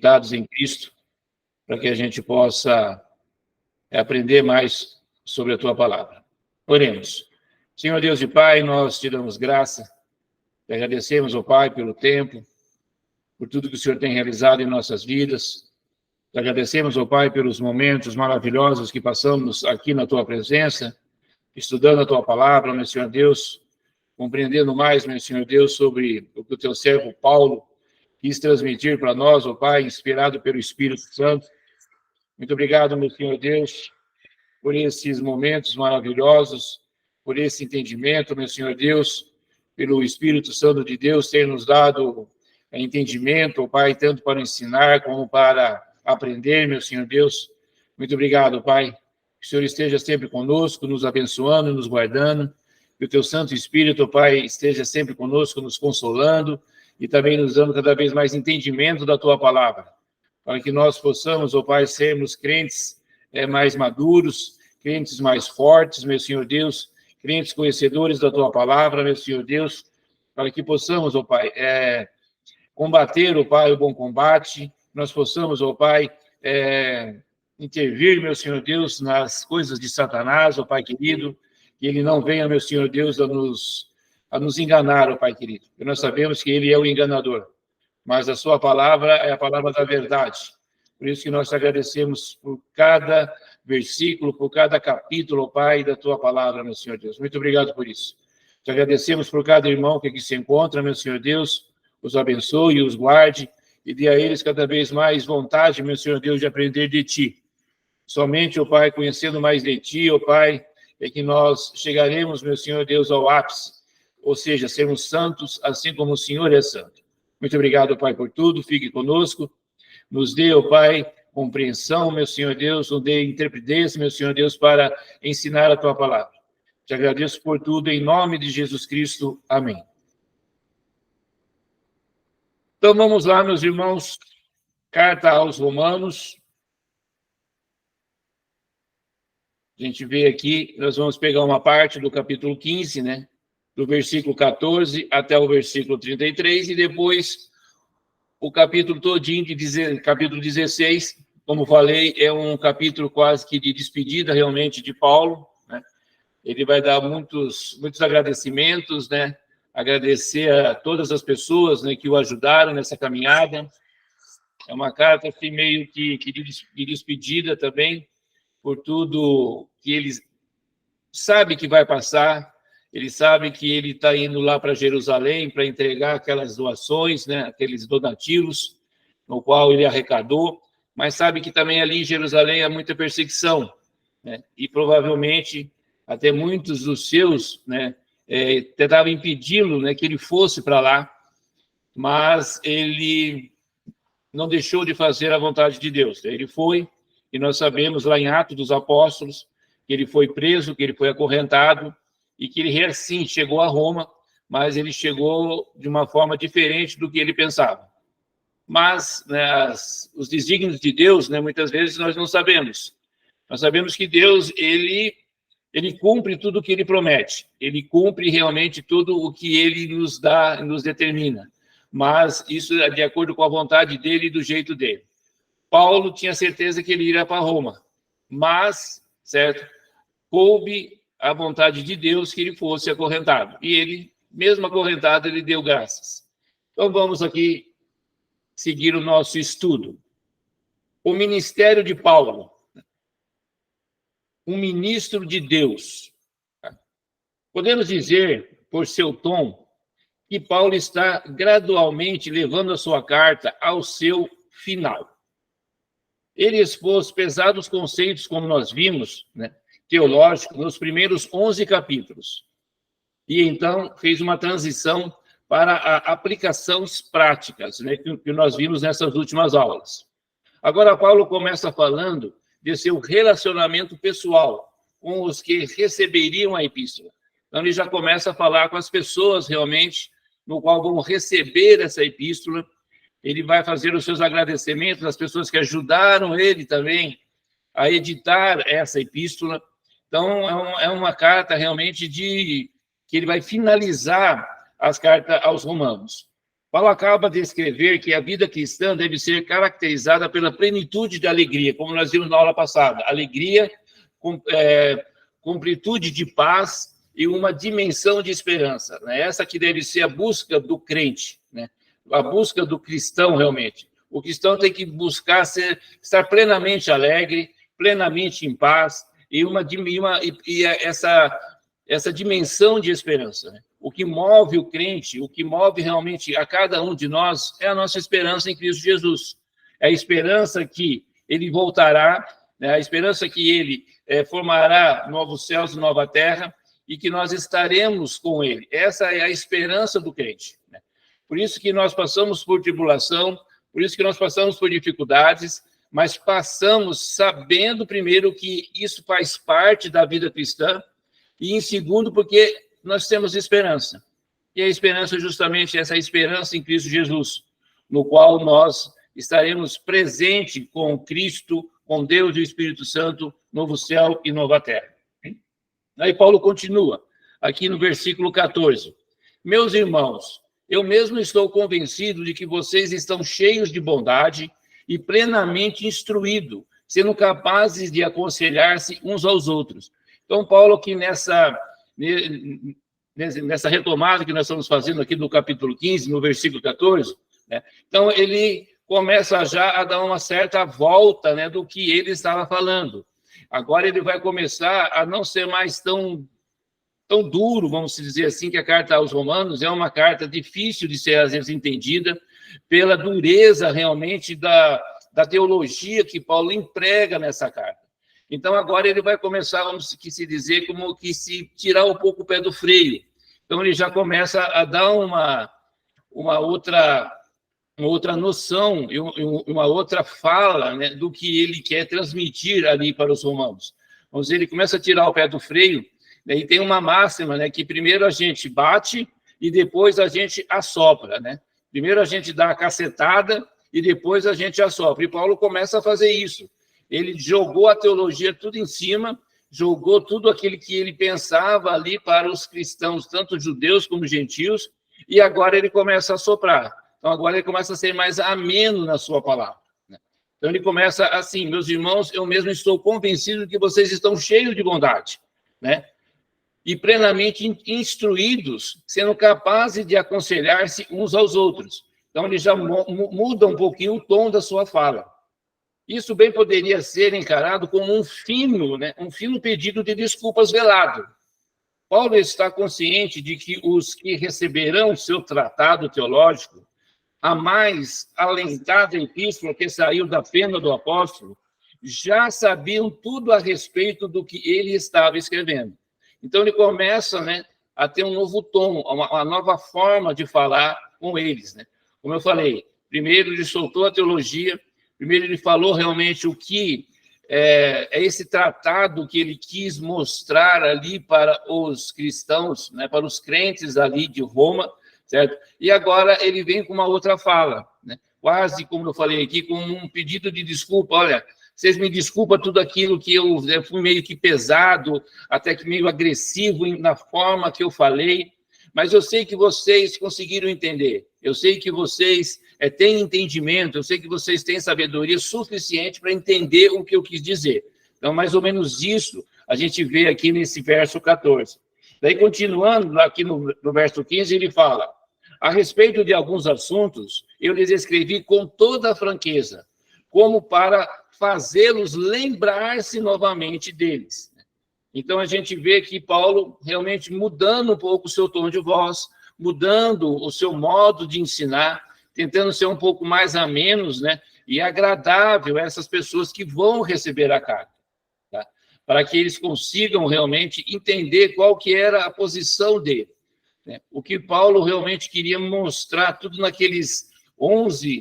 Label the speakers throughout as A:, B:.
A: dados em Cristo, para que a gente possa aprender mais sobre a tua palavra. Oremos. Senhor Deus e Pai, nós te damos graça, te agradecemos, ó Pai, pelo tempo, por tudo que o Senhor tem realizado em nossas vidas. Te agradecemos, ó Pai, pelos momentos maravilhosos que passamos aqui na tua presença, estudando a tua palavra, meu Senhor Deus, compreendendo mais, meu Senhor Deus, sobre o que o teu servo Paulo quis transmitir para nós, ó Pai, inspirado pelo Espírito Santo. Muito obrigado, meu Senhor Deus, por esses momentos maravilhosos, por esse entendimento, meu Senhor Deus, pelo Espírito Santo de Deus ter nos dado entendimento, ó Pai, tanto para ensinar como para aprender, meu Senhor Deus. Muito obrigado, Pai. Que o Senhor esteja sempre conosco, nos abençoando, nos guardando. Que o teu Santo Espírito, ó Pai, esteja sempre conosco, nos consolando e também nos dando cada vez mais entendimento da tua palavra, para que nós possamos, ó Pai, sermos crentes mais maduros, crentes mais fortes, meu Senhor Deus, crentes conhecedores da tua palavra, meu Senhor Deus, para que possamos, ó Pai, combater, ó Pai, o bom combate, nós possamos, ó Pai, intervir, meu Senhor Deus, nas coisas de Satanás, ó Pai querido, que ele não venha, meu Senhor Deus, a nos enganar, ó Pai querido, porque nós sabemos que ele é o enganador, mas a sua palavra é a palavra da verdade. Por isso que nós te agradecemos por cada versículo, por cada capítulo, ó Pai, da tua palavra, meu Senhor Deus. Muito obrigado por isso. Te agradecemos por cada irmão que aqui se encontra, meu Senhor Deus, os abençoe e os guarde e dê a eles cada vez mais vontade, meu Senhor Deus, de aprender de ti. Somente, ó Pai, conhecendo mais de ti, ó Pai, é que nós chegaremos, meu Senhor Deus, ao ápice, ou seja, sermos santos, assim como o Senhor é santo. Muito obrigado, Pai, por tudo. Fique conosco. Nos dê, ó Pai, compreensão, meu Senhor Deus, nos dê intrepidez, meu Senhor Deus, para ensinar a tua palavra. Te agradeço por tudo, em nome de Jesus Cristo. Amém. Então, vamos lá, meus irmãos. Carta aos Romanos. A gente vê aqui, nós vamos pegar uma parte do capítulo 15, né? Do versículo 14 até o versículo 33, e depois o capítulo todinho, capítulo 16, como falei, é um capítulo quase que de despedida, realmente, de Paulo, né? Ele vai dar muitos agradecimentos, né? Agradecer a todas as pessoas, né, que o ajudaram nessa caminhada. É uma carta assim, meio que de despedida também, por tudo que ele sabe que vai passar. Ele sabe que ele está indo lá para Jerusalém para entregar aquelas doações, né, aqueles donativos, no qual ele arrecadou, mas sabe que também ali em Jerusalém há muita perseguição, né, e provavelmente até muitos dos seus, né, tentavam impedi-lo, né, que ele fosse para lá, mas ele não deixou de fazer a vontade de Deus. Ele foi, e nós sabemos lá em Atos dos Apóstolos, que ele foi preso, que ele foi acorrentado, e que ele, sim, chegou a Roma, mas ele chegou de uma forma diferente do que ele pensava. Mas, né, os desígnios de Deus, né, muitas vezes nós não sabemos. Nós sabemos que Deus, ele cumpre tudo o que ele promete. Ele cumpre realmente tudo o que ele nos dá, nos determina. Mas isso é de acordo com a vontade dele e do jeito dele. Paulo tinha certeza que ele iria para Roma, mas, certo, coube a vontade de Deus que ele fosse acorrentado. E ele, mesmo acorrentado, ele deu graças. Então, vamos aqui seguir o nosso estudo. O ministério de Paulo, um ministro de Deus. Podemos dizer, por seu tom, que Paulo está gradualmente levando a sua carta ao seu final. Ele expôs pesados conceitos, como nós vimos, né, teológicos, nos primeiros 11 capítulos. E então fez uma transição para aplicações práticas, né, que nós vimos nessas últimas aulas. Agora, Paulo começa falando de seu relacionamento pessoal com os que receberiam a epístola. Então, ele já começa a falar com as pessoas realmente no qual vão receber essa epístola. Ele vai fazer os seus agradecimentos às pessoas que ajudaram ele também a editar essa epístola. Então, é uma carta realmente que ele vai finalizar as cartas aos Romanos. Paulo acaba de escrever que a vida cristã deve ser caracterizada pela plenitude de alegria, como nós vimos na aula passada. Alegria, completude de paz e uma dimensão de esperança. Né? Essa que deve ser a busca do crente, né? A busca do cristão, realmente. O cristão tem que buscar estar plenamente alegre, plenamente em paz, e essa dimensão de esperança. Né? O que move o crente, o que move realmente a cada um de nós, é a nossa esperança em Cristo Jesus. É a esperança que ele voltará, né? A esperança que ele formará novos céus e nova terra, e que nós estaremos com ele. Essa é a esperança do crente. Né? Por isso que nós passamos por tribulação, por isso que nós passamos por dificuldades, mas passamos sabendo, primeiro, que isso faz parte da vida cristã, e, em segundo, porque nós temos esperança. E a esperança é justamente essa esperança em Cristo Jesus, no qual nós estaremos presentes com Cristo, com Deus e o Espírito Santo, novo céu e nova terra. Aí Paulo continua, aqui no versículo 14. Meus irmãos, eu mesmo estou convencido de que vocês estão cheios de bondade e plenamente instruídos, sendo capazes de aconselhar-se uns aos outros. Então, Paulo, aqui nessa retomada que nós estamos fazendo aqui do capítulo 15, no versículo 14, né? Então, ele começa já a dar uma certa volta, né, do que ele estava falando. Agora ele vai começar a não ser mais tão duro, vamos dizer assim, que a carta aos Romanos é uma carta difícil de ser, às vezes, entendida pela dureza, realmente, da teologia que Paulo emprega nessa carta. Então, agora ele vai começar, vamos se dizer, como que se tirar um pouco o pé do freio. Então, ele já começa a dar uma outra noção e uma outra fala, né, do que ele quer transmitir ali para os romanos. Vamos dizer, ele começa a tirar o pé do freio, né, e tem uma máxima, né, que primeiro a gente bate e depois a gente assopra. Né? Primeiro a gente dá a cacetada e depois a gente assopra. E Paulo começa a fazer isso. Ele jogou a teologia tudo em cima, jogou tudo aquilo que ele pensava ali para os cristãos, tanto judeus como gentios, e agora ele começa a soprar. Então, agora ele começa a ser mais ameno na sua palavra. Né? Então, ele começa assim, meus irmãos, eu mesmo estou convencido que vocês estão cheios de bondade, né? E plenamente instruídos, sendo capazes de aconselhar-se uns aos outros. Então, ele já muda um pouquinho o tom da sua fala. Isso bem poderia ser encarado como um fino pedido de desculpas velado. Paulo está consciente de que os que receberão seu tratado teológico, a mais alentada epístola que saiu da pena do apóstolo, já sabiam tudo a respeito do que ele estava escrevendo. Então, ele começa, né, a ter um novo tom, uma nova forma de falar com eles. Né? Como eu falei, primeiro ele soltou a teologia, primeiro ele falou realmente o que é esse tratado que ele quis mostrar ali para os cristãos, né, para os crentes ali de Roma, certo? E agora ele vem com uma outra fala, né? Quase, como eu falei aqui, com um pedido de desculpa. Olha, vocês me desculpam tudo aquilo que eu fui meio que pesado, até que meio agressivo na forma que eu falei, mas eu sei que vocês conseguiram entender, eu sei que vocês têm entendimento, eu sei que vocês têm sabedoria suficiente para entender o que eu quis dizer. Então, mais ou menos isso a gente vê aqui nesse verso 14. Daí, continuando, aqui no verso 15, ele fala: a respeito de alguns assuntos, eu lhes escrevi com toda a franqueza, como para fazê-los lembrar-se novamente deles. Então, a gente vê que Paulo realmente mudando um pouco o seu tom de voz, mudando o seu modo de ensinar, tentando ser um pouco mais ameno, né, e agradável a essas pessoas que vão receber a carta, tá? Para que eles consigam realmente entender qual que era a posição dele. Né? O que Paulo realmente queria mostrar, tudo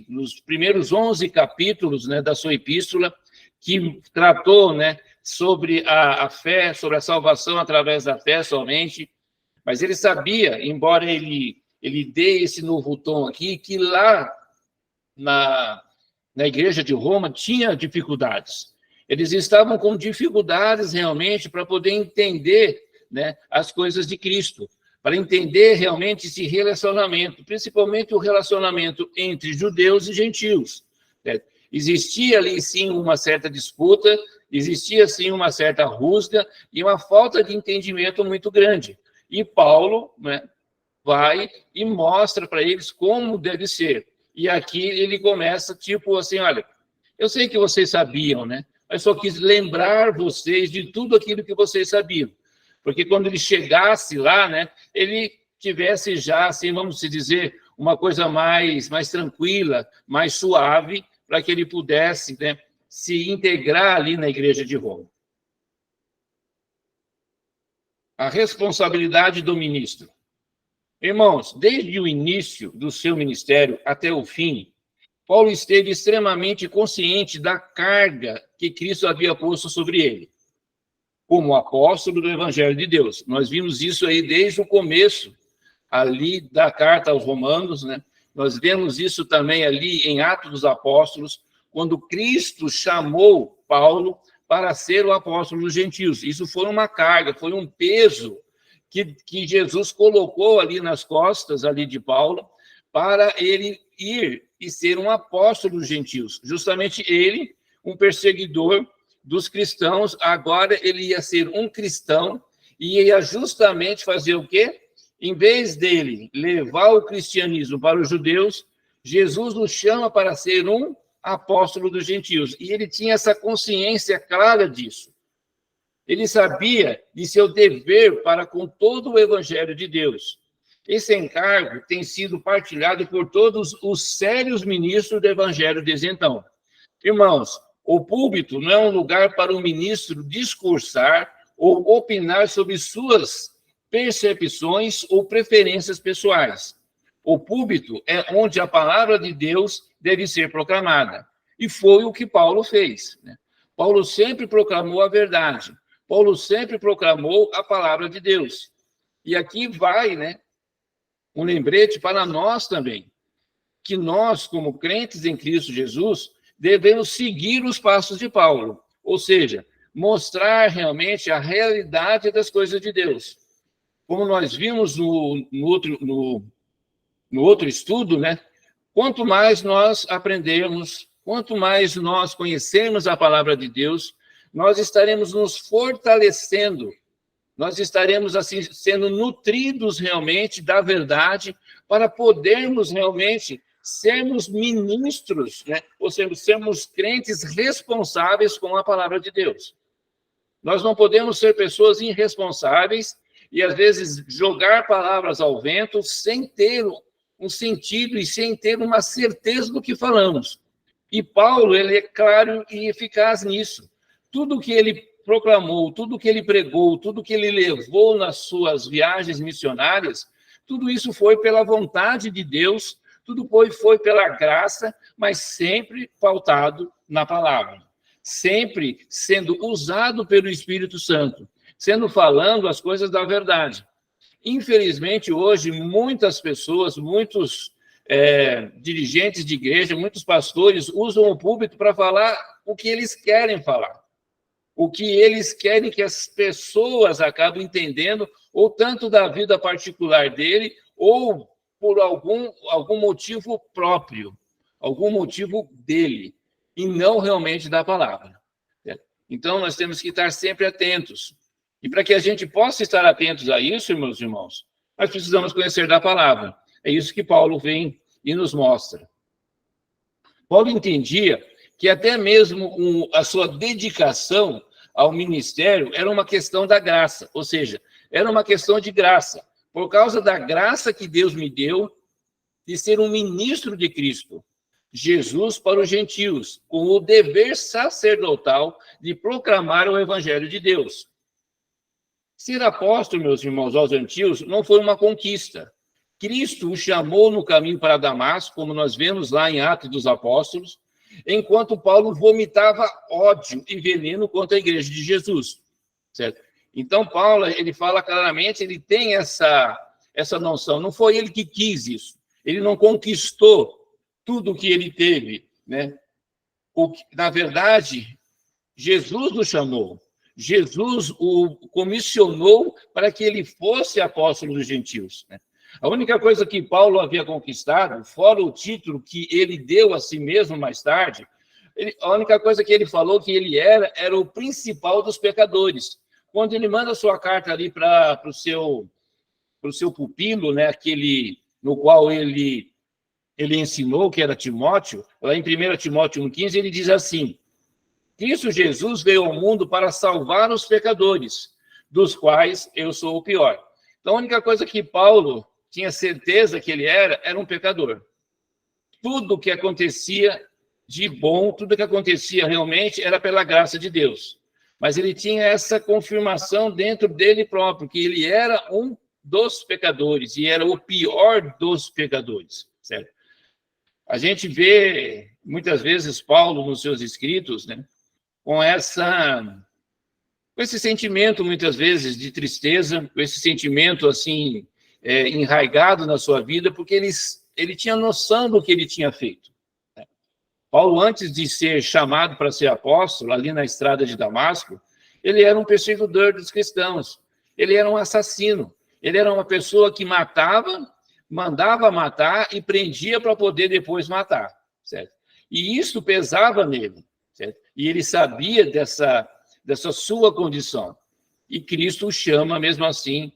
A: nos primeiros 11 capítulos, né, da sua epístola, que tratou, né, sobre a fé, sobre a salvação através da fé somente, mas ele sabia, embora ele dê esse novo tom aqui, que lá na igreja de Roma tinha dificuldades. Eles estavam com dificuldades realmente para poder entender, né, as coisas de Cristo. para entender realmente esse relacionamento, principalmente o relacionamento entre judeus e gentios. Certo? Existia ali, sim, uma certa disputa, existia, sim, uma certa rusga e uma falta de entendimento muito grande. E Paulo, né, vai e mostra para eles como deve ser. E aqui ele começa, tipo assim, olha, eu sei que vocês sabiam, né? Mas só quis lembrar vocês de tudo aquilo que vocês sabiam. Porque quando ele chegasse lá, né, ele tivesse já, assim, vamos dizer, uma coisa mais tranquila, mais suave, para que ele pudesse, né, se integrar ali na igreja de Roma. A responsabilidade do ministro. Irmãos, desde o início do seu ministério até o fim, Paulo esteve extremamente consciente da carga que Cristo havia posto sobre ele, como apóstolo do Evangelho de Deus. Nós vimos isso aí desde o começo, ali da carta aos Romanos, né? Nós vemos isso também ali em Atos dos Apóstolos, quando Cristo chamou Paulo para ser o apóstolo dos gentios. Isso foi uma carga, foi um peso que Jesus colocou ali nas costas ali de Paulo, para ele ir e ser um apóstolo dos gentios. Justamente ele, um perseguidor dos cristãos, agora ele ia ser um cristão e ia justamente fazer o quê? Em vez dele levar o cristianismo para os judeus, Jesus nos chama para ser um apóstolo dos gentios. E ele tinha essa consciência clara disso. Ele sabia de seu dever para com todo o evangelho de Deus. Esse encargo tem sido partilhado por todos os sérios ministros do evangelho desde então. Irmãos, o púlpito não é um lugar para o ministro discursar ou opinar sobre suas percepções ou preferências pessoais. O púlpito é onde a palavra de Deus deve ser proclamada. E foi o que Paulo fez, né? Paulo sempre proclamou a verdade. Paulo sempre proclamou a palavra de Deus. E aqui vai, né, um lembrete para nós também, que nós, como crentes em Cristo Jesus, devemos seguir os passos de Paulo, ou seja, mostrar realmente a realidade das coisas de Deus. Como nós vimos no outro estudo, né? Quanto mais nós aprendemos, quanto mais nós conhecermos a palavra de Deus, nós estaremos nos fortalecendo, nós estaremos assim sendo nutridos realmente da verdade para podermos realmente sermos ministros, né? Ou seja, sermos crentes responsáveis com a palavra de Deus. Nós não podemos ser pessoas irresponsáveis e, às vezes, jogar palavras ao vento sem ter um sentido e sem ter uma certeza do que falamos. E Paulo, ele é claro e eficaz nisso. Tudo que ele proclamou, tudo que ele pregou, tudo que ele levou nas suas viagens missionárias, tudo isso foi pela vontade de Deus, tudo foi pela graça, mas sempre pautado na palavra. Sempre sendo usado pelo Espírito Santo, sendo falando as coisas da verdade. Infelizmente, hoje, muitas pessoas, muitos dirigentes de igreja, muitos pastores usam o púlpito para falar o que eles querem falar, o que eles querem que as pessoas acabem entendendo, ou tanto da vida particular dele, ou por algum motivo próprio, algum motivo dele, e não realmente da palavra. Então, nós temos que estar sempre atentos. E para que a gente possa estar atentos a isso, meus irmãos, nós precisamos conhecer da palavra. É isso que Paulo vem e nos mostra. Paulo entendia que até mesmo a sua dedicação ao ministério era uma questão da graça, ou seja, era uma questão de graça. Por causa da graça que Deus me deu de ser um ministro de Cristo, Jesus para os gentios, com o dever sacerdotal de proclamar o evangelho de Deus. Ser apóstolo, meus irmãos, aos gentios, não foi uma conquista. Cristo o chamou no caminho para Damasco, como nós vemos lá em Atos dos Apóstolos, enquanto Paulo vomitava ódio e veneno contra a igreja de Jesus. Certo? Então, Paulo, ele fala claramente, ele tem essa noção. Não foi ele que quis isso. Ele não conquistou tudo o que ele teve, né? Na verdade, Jesus o chamou. Jesus o comissionou para que ele fosse apóstolo dos gentios, né? A única coisa que Paulo havia conquistado, fora o título que ele deu a si mesmo mais tarde, a única coisa que ele falou que ele era o principal dos pecadores. Quando ele manda sua carta ali para o seu pupilo, né, aquele no qual ele ensinou, que era Timóteo, lá em 1 Timóteo 1,15, ele diz assim: Cristo Jesus veio ao mundo para salvar os pecadores, dos quais eu sou o pior. Então, a única coisa que Paulo tinha certeza que ele era um pecador. Tudo que acontecia de bom, tudo que acontecia realmente era pela graça de Deus. Mas ele tinha essa confirmação dentro dele próprio, que ele era um dos pecadores, e era o pior dos pecadores, certo? A gente vê, muitas vezes, Paulo, nos seus escritos, né, com esse sentimento, muitas vezes, de tristeza, com esse sentimento, assim, enraizado na sua vida, porque ele tinha noção do que ele tinha feito. Paulo, antes de ser chamado para ser apóstolo, ali na estrada de Damasco, ele era um perseguidor dos cristãos, ele era um assassino, ele era uma pessoa que matava, mandava matar e prendia para poder depois matar, certo? E isso pesava nele, certo? E ele sabia dessa sua condição. E Cristo o chama, mesmo assim,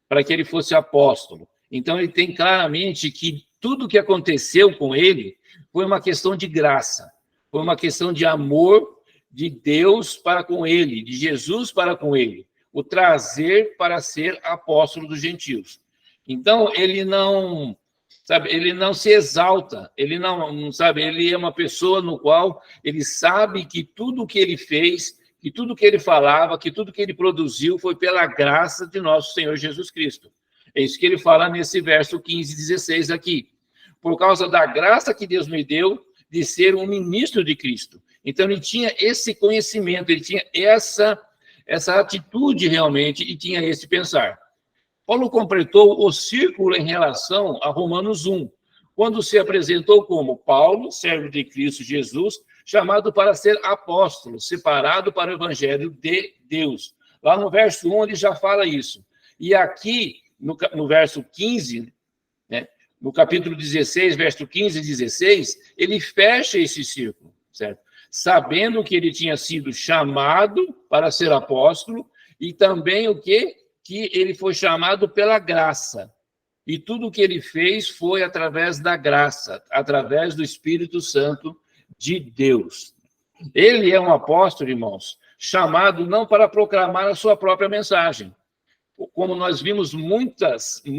A: para que ele fosse apóstolo. Então, ele tem claramente que tudo que aconteceu com ele foi uma questão de graça, foi uma questão de amor de Deus para com ele, de Jesus para com ele, o trazer para ser apóstolo dos gentios. Então, ele não se exalta, ele não sabe, ele é uma pessoa no qual ele sabe que tudo o que ele fez, que tudo que ele falava, que tudo que ele produziu foi pela graça de nosso Senhor Jesus Cristo. É isso que ele fala nesse verso 15 e 16 aqui. Por causa da graça que Deus me deu de ser um ministro de Cristo. Então, ele tinha esse conhecimento, ele tinha essa atitude realmente e tinha esse pensar. Paulo completou o círculo em relação a Romanos 1, quando se apresentou como Paulo, servo de Cristo Jesus, chamado para ser apóstolo, separado para o evangelho de Deus. Lá no verso 1 ele já fala isso. E aqui, no verso 15, né, no capítulo 16, verso 15 e 16, ele fecha esse círculo, certo? Sabendo que ele tinha sido chamado para ser apóstolo e também o quê? Que ele foi chamado pela graça. E tudo o que ele fez foi através da graça, através do Espírito Santo de Deus. Ele é um apóstolo, irmãos, chamado não para proclamar a sua própria mensagem. Como nós vimos muitos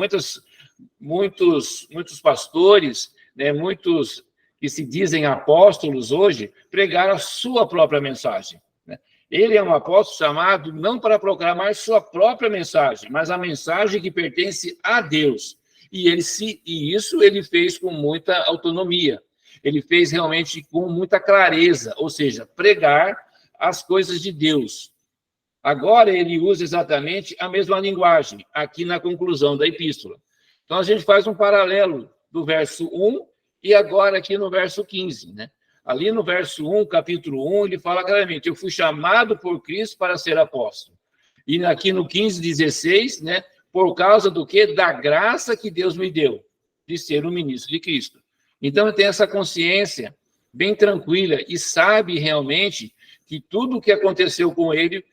A: pastores, né, muitos que se dizem apóstolos hoje, pregaram a sua própria mensagem. Ele é um apóstolo chamado não para proclamar sua própria mensagem, mas a mensagem que pertence a Deus. E isso ele fez com muita autonomia. Ele fez realmente com muita clareza, ou seja, pregar as coisas de Deus. Agora ele usa exatamente a mesma linguagem, aqui na conclusão da epístola. Então a gente faz um paralelo do verso 1 e agora aqui no verso 15, né? Ali no verso 1, capítulo 1, ele fala claramente: eu fui chamado por Cristo para ser apóstolo. E aqui no 15, 16, né, por causa do quê? Da graça que Deus me deu de ser um ministro de Cristo. Então, ele tem essa consciência bem tranquila e sabe realmente que tudo o que aconteceu com ele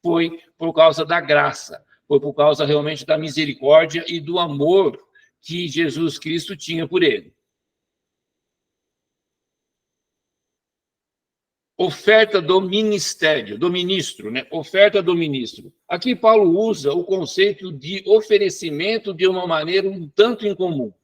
A: foi por causa da graça, foi por causa realmente da misericórdia e do amor que Jesus Cristo tinha por ele. Oferta do ministério, do ministro, né? Oferta do ministro. Aqui Paulo usa o conceito de oferecimento de uma maneira um tanto incomum.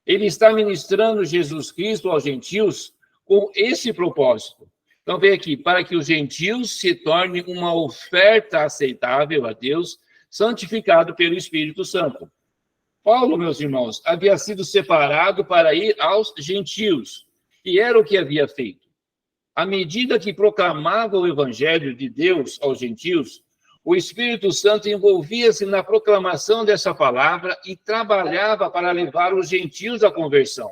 A: Ele está ministrando Jesus Cristo aos gentios com esse propósito. Então, vem aqui, para que os gentios se tornem uma oferta aceitável a Deus, santificado pelo Espírito Santo. Paulo, meus irmãos, havia sido separado para ir aos gentios, e era o que havia feito. À medida que proclamava o evangelho de Deus aos gentios, o Espírito Santo envolvia-se na proclamação dessa palavra e trabalhava para levar os gentios à conversão.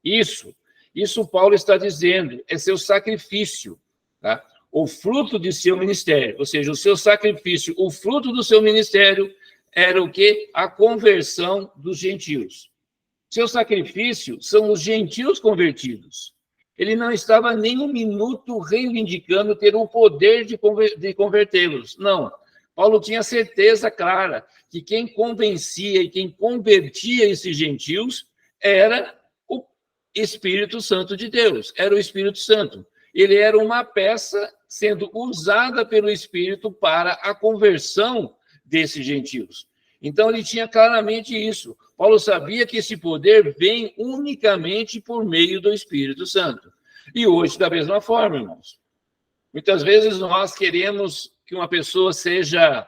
A: Isso Paulo está dizendo, é seu sacrifício. Tá? o fruto de seu ministério, ou seja, o seu sacrifício, o fruto do seu ministério era o quê? A conversão dos gentios. Seu sacrifício são os gentios convertidos. Ele não estava nem um minuto reivindicando ter o poder de convertê-los. Não. Paulo tinha certeza clara que quem convencia e quem convertia esses gentios era o Espírito Santo de Deus, era o Espírito Santo. Ele era uma peça sendo usada pelo Espírito para a conversão desses gentios. Então, ele tinha claramente isso. Paulo sabia que esse poder vem unicamente por meio do Espírito Santo. E hoje, da mesma forma, irmãos. Muitas vezes nós queremos que uma pessoa seja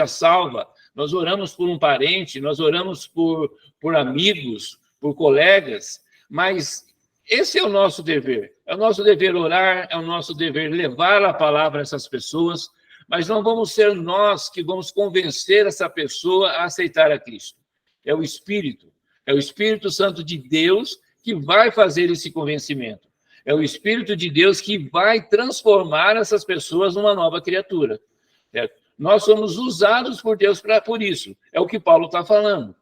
A: salva. Nós oramos por um parente, nós oramos por amigos, por colegas, mas esse é o nosso dever. É o nosso dever orar, é o nosso dever levar a palavra a essas pessoas, mas não vamos ser nós que vamos convencer essa pessoa a aceitar a Cristo. É o Espírito Santo de Deus que vai fazer esse convencimento. É o Espírito de Deus que vai transformar essas pessoas numa nova criatura. Certo? Nós somos usados por Deus por isso. É o que Paulo está falando.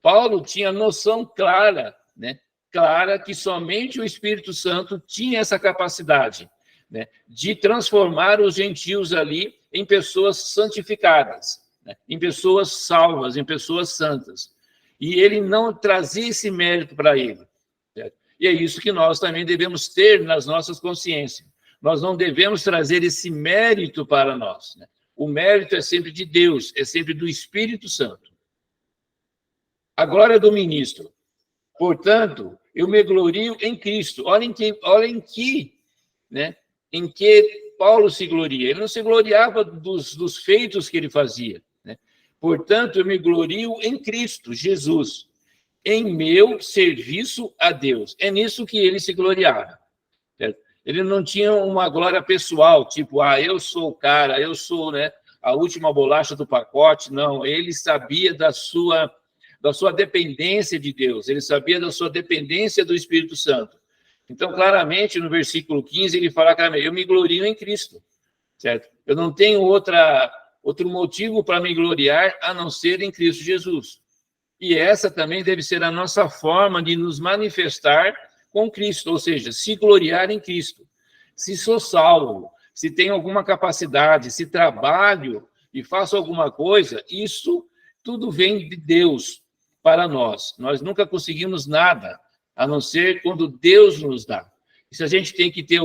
A: Paulo tinha noção clara, né? Clara que somente o Espírito Santo tinha essa capacidade, né, de transformar os gentios ali em pessoas santificadas, né, em pessoas salvas, em pessoas santas. E ele não trazia esse mérito para ele. Certo? E é isso que nós também devemos ter nas nossas consciências. Nós não devemos trazer esse mérito para nós. Né? O mérito é sempre de Deus, é sempre do Espírito Santo. A glória do ministro. Portanto, eu me glorio em Cristo. Olhem em que Paulo se gloria. Ele não se gloriava dos feitos que ele fazia. Né? Portanto, eu me glorio em Cristo, Jesus, em meu serviço a Deus. É nisso que ele se gloriava. Certo? Ele não tinha uma glória pessoal, tipo, eu sou o cara, eu sou, né, a última bolacha do pacote. Não, ele sabia da sua dependência de Deus, ele sabia da sua dependência do Espírito Santo. Então, claramente, no versículo 15, ele fala, eu me glorio em Cristo, certo? Eu não tenho outro motivo para me gloriar a não ser em Cristo Jesus. E essa também deve ser a nossa forma de nos manifestar com Cristo, ou seja, se gloriar em Cristo. Se sou salvo, se tenho alguma capacidade, se trabalho e faço alguma coisa, isso tudo vem de Deus para nós. Nós nunca conseguimos nada, a não ser quando Deus nos dá. E se a gente tem que ter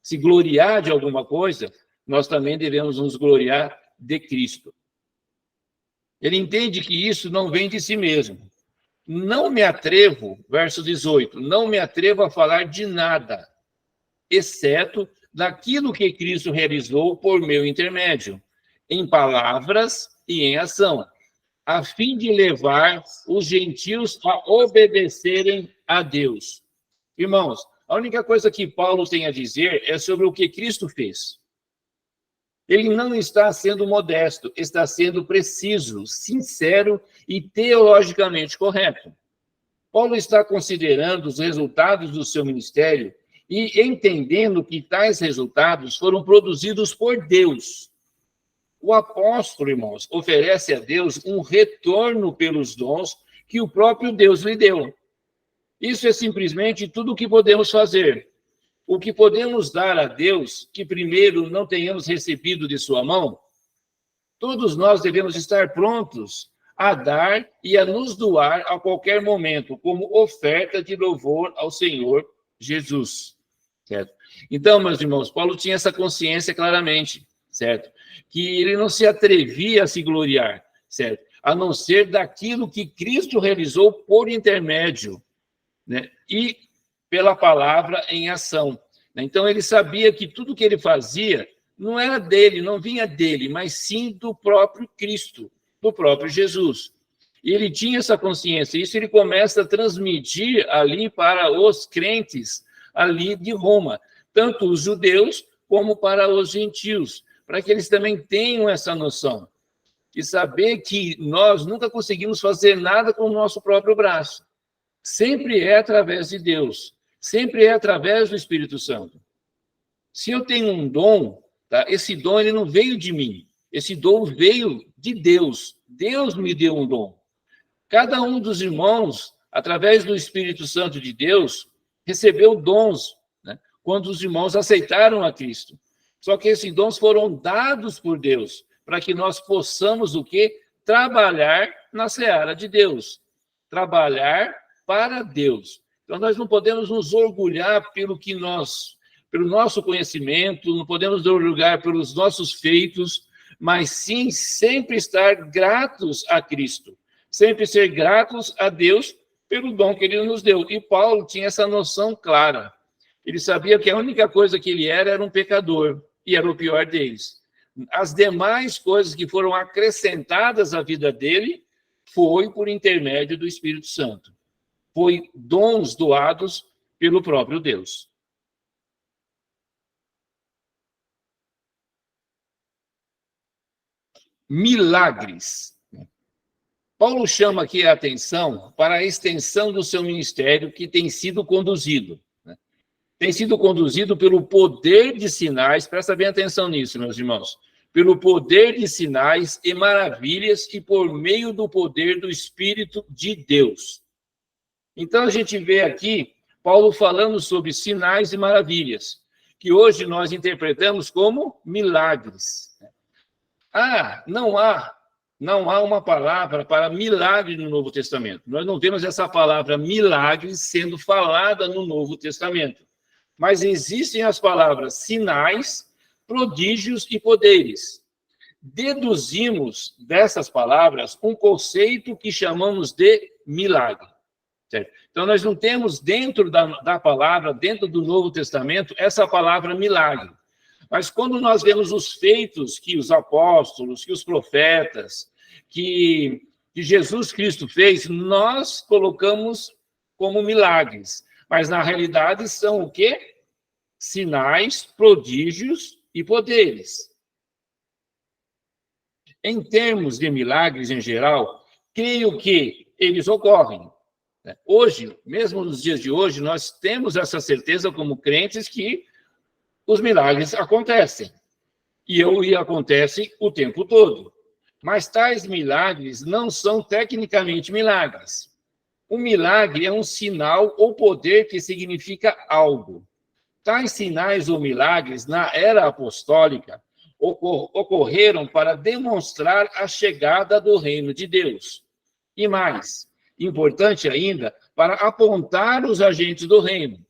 A: se gloriar de alguma coisa, nós também devemos nos gloriar de Cristo. Ele entende que isso não vem de si mesmo. Não me atrevo, verso 18, não me atrevo a falar de nada, exceto daquilo que Cristo realizou por meu intermédio, em palavras e em ação, a fim de levar os gentios a obedecerem a Deus. Irmãos, a única coisa que Paulo tem a dizer é sobre o que Cristo fez. Ele não está sendo modesto, está sendo preciso, sincero e teologicamente correto. Paulo está considerando os resultados do seu ministério e entendendo que tais resultados foram produzidos por Deus. O apóstolo, irmãos, oferece a Deus um retorno pelos dons que o próprio Deus lhe deu. Isso é simplesmente tudo o que podemos fazer. O que podemos dar a Deus, que primeiro não tenhamos recebido de sua mão, todos nós devemos estar prontos a dar e a nos doar a qualquer momento, como oferta de louvor ao Senhor Jesus. Certo? Então, meus irmãos, Paulo tinha essa consciência claramente, certo? Que ele não se atrevia a se gloriar, certo? A não ser daquilo que Cristo realizou por intermédio, né? E pela palavra em ação. Então, ele sabia que tudo que ele fazia não era dele, não vinha dele, mas sim do próprio Cristo, do próprio Jesus. E ele tinha essa consciência, isso ele começa a transmitir ali para os crentes ali de Roma, tanto os judeus como para os gentios, para que eles também tenham essa noção de saber que nós nunca conseguimos fazer nada com o nosso próprio braço. Sempre é através de Deus, sempre é através do Espírito Santo. Se eu tenho um dom, tá? Esse dom ele não veio de mim. Esse dom veio de Deus. Deus me deu um dom. Cada um dos irmãos, através do Espírito Santo de Deus, recebeu dons, né? Quando os irmãos aceitaram a Cristo. Só que esses dons foram dados por Deus, para que nós possamos o quê? Trabalhar na seara de Deus. Trabalhar para Deus. Então, nós não podemos nos orgulhar pelo nosso conhecimento, não podemos nos orgulhar pelos nossos feitos, mas sim sempre estar gratos a Cristo. Sempre ser gratos a Deus pelo dom que ele nos deu. E Paulo tinha essa noção clara. Ele sabia que a única coisa que ele era um pecador, e era o pior deles. As demais coisas que foram acrescentadas à vida dele foi por intermédio do Espírito Santo. Foi dons doados pelo próprio Deus. Milagres. Paulo chama aqui a atenção para a extensão do seu ministério que tem sido conduzido. Tem sido conduzido pelo poder de sinais, presta bem atenção nisso, meus irmãos, pelo poder de sinais e maravilhas e por meio do poder do Espírito de Deus. Então, a gente vê aqui Paulo falando sobre sinais e maravilhas, que hoje nós interpretamos como milagres. Não há uma palavra para milagre no Novo Testamento. Nós não vemos essa palavra milagre sendo falada no Novo Testamento. Mas existem as palavras sinais, prodígios e poderes. Deduzimos dessas palavras um conceito que chamamos de milagre. Certo? Então, nós não temos dentro da palavra, dentro do Novo Testamento, essa palavra milagre. Mas quando nós vemos os feitos que os apóstolos, que os profetas, que Jesus Cristo fez, nós colocamos como milagres. Mas, na realidade, são o quê? Sinais, prodígios e poderes. Em termos de milagres em geral, creio que eles ocorrem. Hoje, mesmo nos dias de hoje, nós temos essa certeza como crentes que os milagres acontecem. E acontecem o tempo todo. Mas tais milagres não são tecnicamente milagres. Um milagre é um sinal ou poder que significa algo. Tais sinais ou milagres, na era apostólica, ocorreram para demonstrar a chegada do reino de Deus. E mais, importante ainda, para apontar os agentes do reino.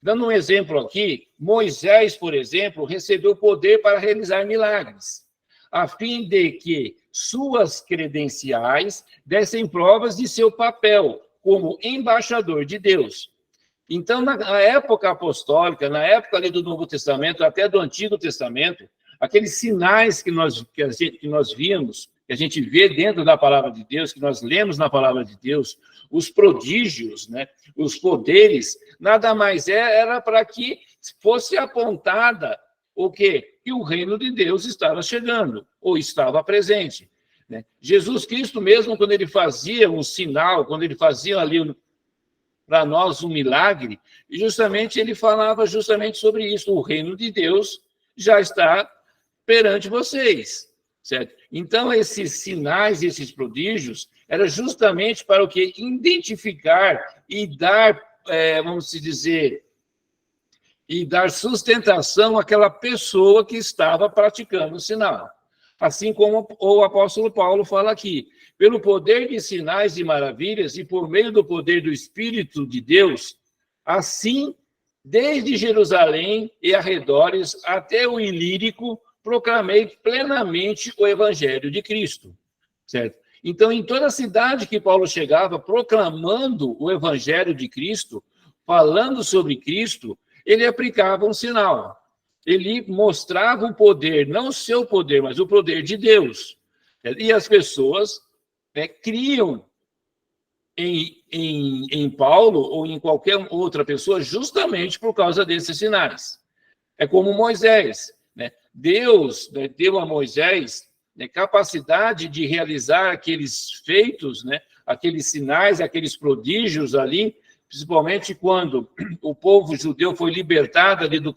A: Dando um exemplo aqui, Moisés, por exemplo, recebeu poder para realizar milagres, a fim de que suas credenciais dessem provas de seu papel como embaixador de Deus. Então, na época apostólica, na época ali do Novo Testamento, até do Antigo Testamento, aqueles sinais que nós víamos, que a gente vê dentro da palavra de Deus, que nós lemos na palavra de Deus, os prodígios, né, os poderes, nada mais era para que fosse apontada o quê? Que o reino de Deus estava chegando, ou estava presente. Né? Jesus Cristo mesmo, quando ele fazia um sinal, quando ele fazia ali para nós um milagre, justamente ele falava justamente sobre isso, o reino de Deus já está perante vocês, certo? Então, esses sinais, esses prodígios, era justamente para o quê? Identificar e dar, vamos dizer, e dar sustentação àquela pessoa que estava praticando o sinal. Assim como o apóstolo Paulo fala aqui, pelo poder de sinais e maravilhas e por meio do poder do Espírito de Deus, assim, desde Jerusalém e arredores até o Ilírico, proclamei plenamente o evangelho de Cristo, certo? Então, em toda a cidade que Paulo chegava, proclamando o evangelho de Cristo, falando sobre Cristo, ele aplicava um sinal. Ele mostrava o poder, não o seu poder, mas o poder de Deus. E as pessoas criam em Paulo ou em qualquer outra pessoa justamente por causa desses sinais. É como Moisés. Né? Deus deu a Moisés capacidade de realizar aqueles feitos, né? Aqueles sinais, aqueles prodígios ali, principalmente quando o povo judeu foi libertado ali do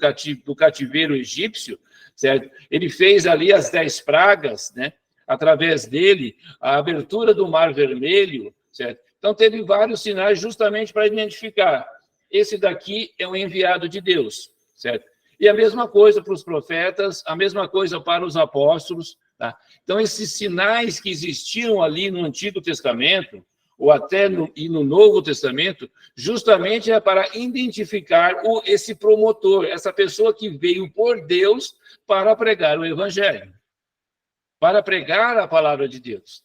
A: cativeiro egípcio, certo? Ele fez ali as 10 pragas, né? Através dele, a abertura do Mar Vermelho, certo? Então, teve vários sinais justamente para identificar. Esse daqui é um enviado de Deus, certo? E a mesma coisa para os profetas, a mesma coisa para os apóstolos, tá? Então, esses sinais que existiam ali no Antigo Testamento, ou até no Novo Testamento, justamente é para identificar esse promotor, essa pessoa que veio por Deus para pregar o Evangelho, para pregar a palavra de Deus.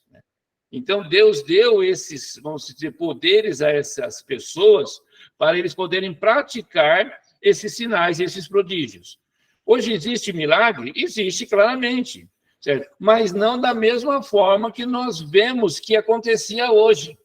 A: Então, Deus deu esses, vamos dizer, poderes a essas pessoas para eles poderem praticar esses sinais, esses prodígios. Hoje existe milagre? Existe claramente, certo? Mas não da mesma forma que nós vemos que acontecia hoje.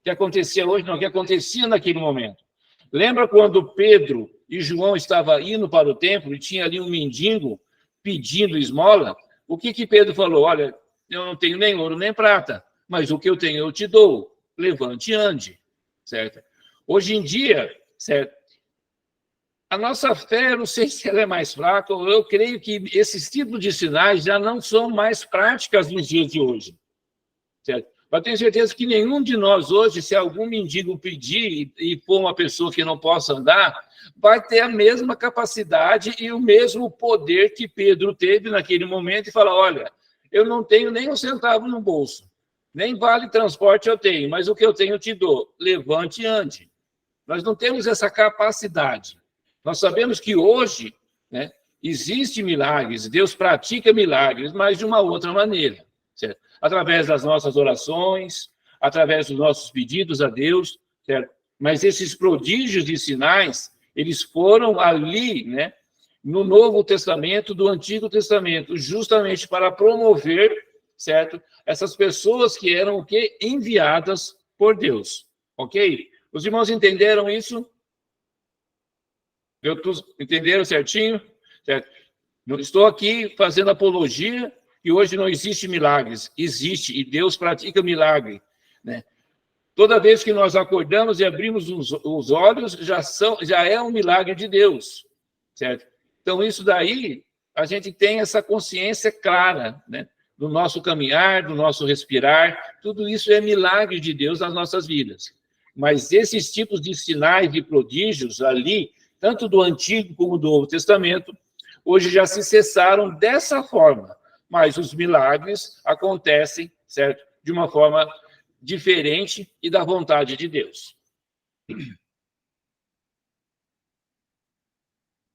A: Que acontecia hoje, não, que acontecia naquele momento. Lembra quando Pedro e João estavam indo para o templo e tinha ali um mendigo pedindo esmola? O que Pedro falou? Olha, eu não tenho nem ouro nem prata, mas o que eu tenho eu te dou. Levante e ande, certo? Hoje em dia, certo? A nossa fé, eu não sei se ela é mais fraca, eu creio que esses tipos de sinais já não são mais práticas nos dias de hoje, certo? Eu tenho certeza que nenhum de nós hoje, se algum mendigo pedir e for uma pessoa que não possa andar, vai ter a mesma capacidade e o mesmo poder que Pedro teve naquele momento e falar, olha, eu não tenho nem um centavo no bolso, nem vale transporte eu tenho, mas o que eu tenho eu te dou, levante e ande. Nós não temos essa capacidade. Nós sabemos que hoje, né, existem milagres, Deus pratica milagres, mas de uma outra maneira, certo? Através das nossas orações, através dos nossos pedidos a Deus, certo? Mas esses prodígios e sinais, eles foram ali, né, no Novo Testamento, do Antigo Testamento, justamente para promover, certo? Essas pessoas que eram o quê? Enviadas por Deus, ok? Os irmãos entenderam isso? Entenderam certinho? Certo? Não estou aqui fazendo apologia que hoje não existe milagres. Existe, e Deus pratica milagre, né? Toda vez que nós acordamos e abrimos os olhos, já é um milagre de Deus, certo? Então, isso daí, a gente tem essa consciência clara, né? Do nosso caminhar, do nosso respirar, tudo isso é milagre de Deus nas nossas vidas. Mas esses tipos de sinais e prodígios ali, tanto do Antigo como do Novo Testamento, hoje já se cessaram dessa forma, mas os milagres acontecem, certo? De uma forma diferente e da vontade de Deus.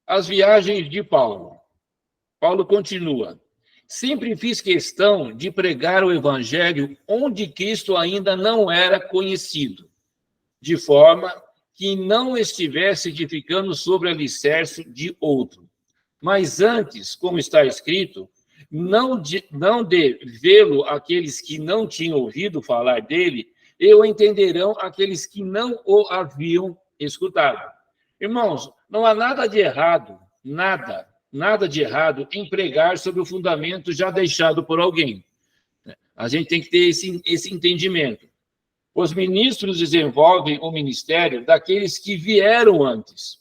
A: As viagens de Paulo. Paulo continua. Sempre fiz questão de pregar o evangelho onde Cristo ainda não era conhecido, de forma que não estivesse edificando sobre alicerce de outro. Mas antes, como está escrito, não de vê-lo aqueles que não tinham ouvido falar dele, e o entenderão aqueles que não o haviam escutado. Irmãos, não há nada de errado, nada de errado em pregar sobre o fundamento já deixado por alguém. A gente tem que ter esse entendimento. Os ministros desenvolvem o ministério daqueles que vieram antes.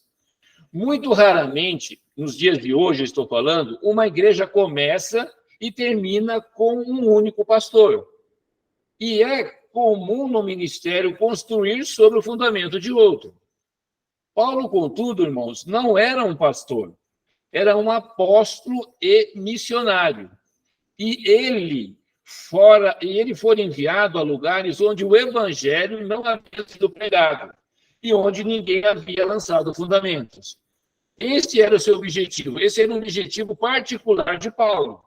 A: Muito raramente, nos dias de hoje, eu estou falando, uma igreja começa e termina com um único pastor. E é comum no ministério construir sobre o fundamento de outro. Paulo, contudo, irmãos, não era um pastor, era um apóstolo e missionário. E ele foi enviado a lugares onde o evangelho não havia sido pregado e onde ninguém havia lançado fundamentos. Esse era o seu objetivo, esse era um objetivo particular de Paulo,